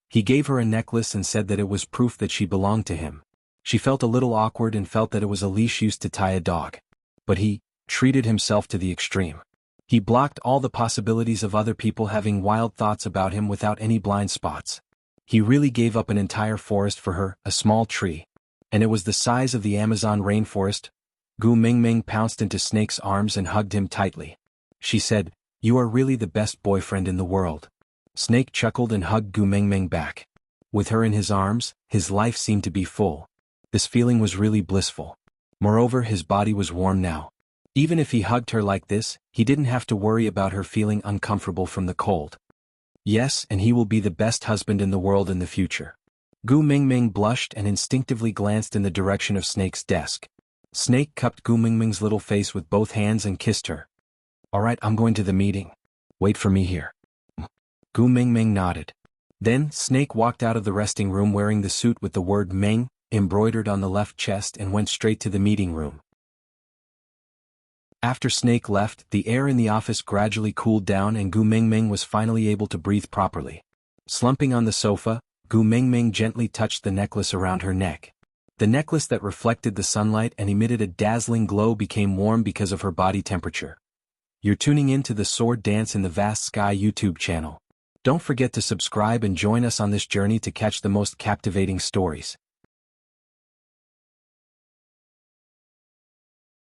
He gave her a necklace and said that it was proof that she belonged to him. She felt a little awkward and felt that it was a leash used to tie a dog. But he treated himself to the extreme. He blocked all the possibilities of other people having wild thoughts about him without any blind spots. He really gave up an entire forest for her, a small tree. And it was the size of the Amazon rainforest. Gu Mingming pounced into Snake's arms and hugged him tightly. She said, "You are really the best boyfriend in the world." Snake chuckled and hugged Gu Mingming back. With her in his arms, his life seemed to be full. This feeling was really blissful. Moreover, his body was warm now. Even if he hugged her like this, he didn't have to worry about her feeling uncomfortable from the cold. Yes, and he will be the best husband in the world in the future. Gu Mingming blushed and instinctively glanced in the direction of Snake's desk. Snake cupped Gu Mingming's little face with both hands and kissed her. "All right, I'm going to the meeting. Wait for me here." Gu Mingming nodded. Then, Snake walked out of the resting room wearing the suit with the word Meng embroidered on the left chest, and went straight to the meeting room. After Snake left, the air in the office gradually cooled down and Gu Mingming was finally able to breathe properly. Slumping on the sofa, Gu Mingming gently touched the necklace around her neck. The necklace that reflected the sunlight and emitted a dazzling glow became warm because of her body temperature. You're tuning in to the Sword Dance in the Vast Sky YouTube channel. Don't forget to subscribe and join us on this journey to catch the most captivating stories.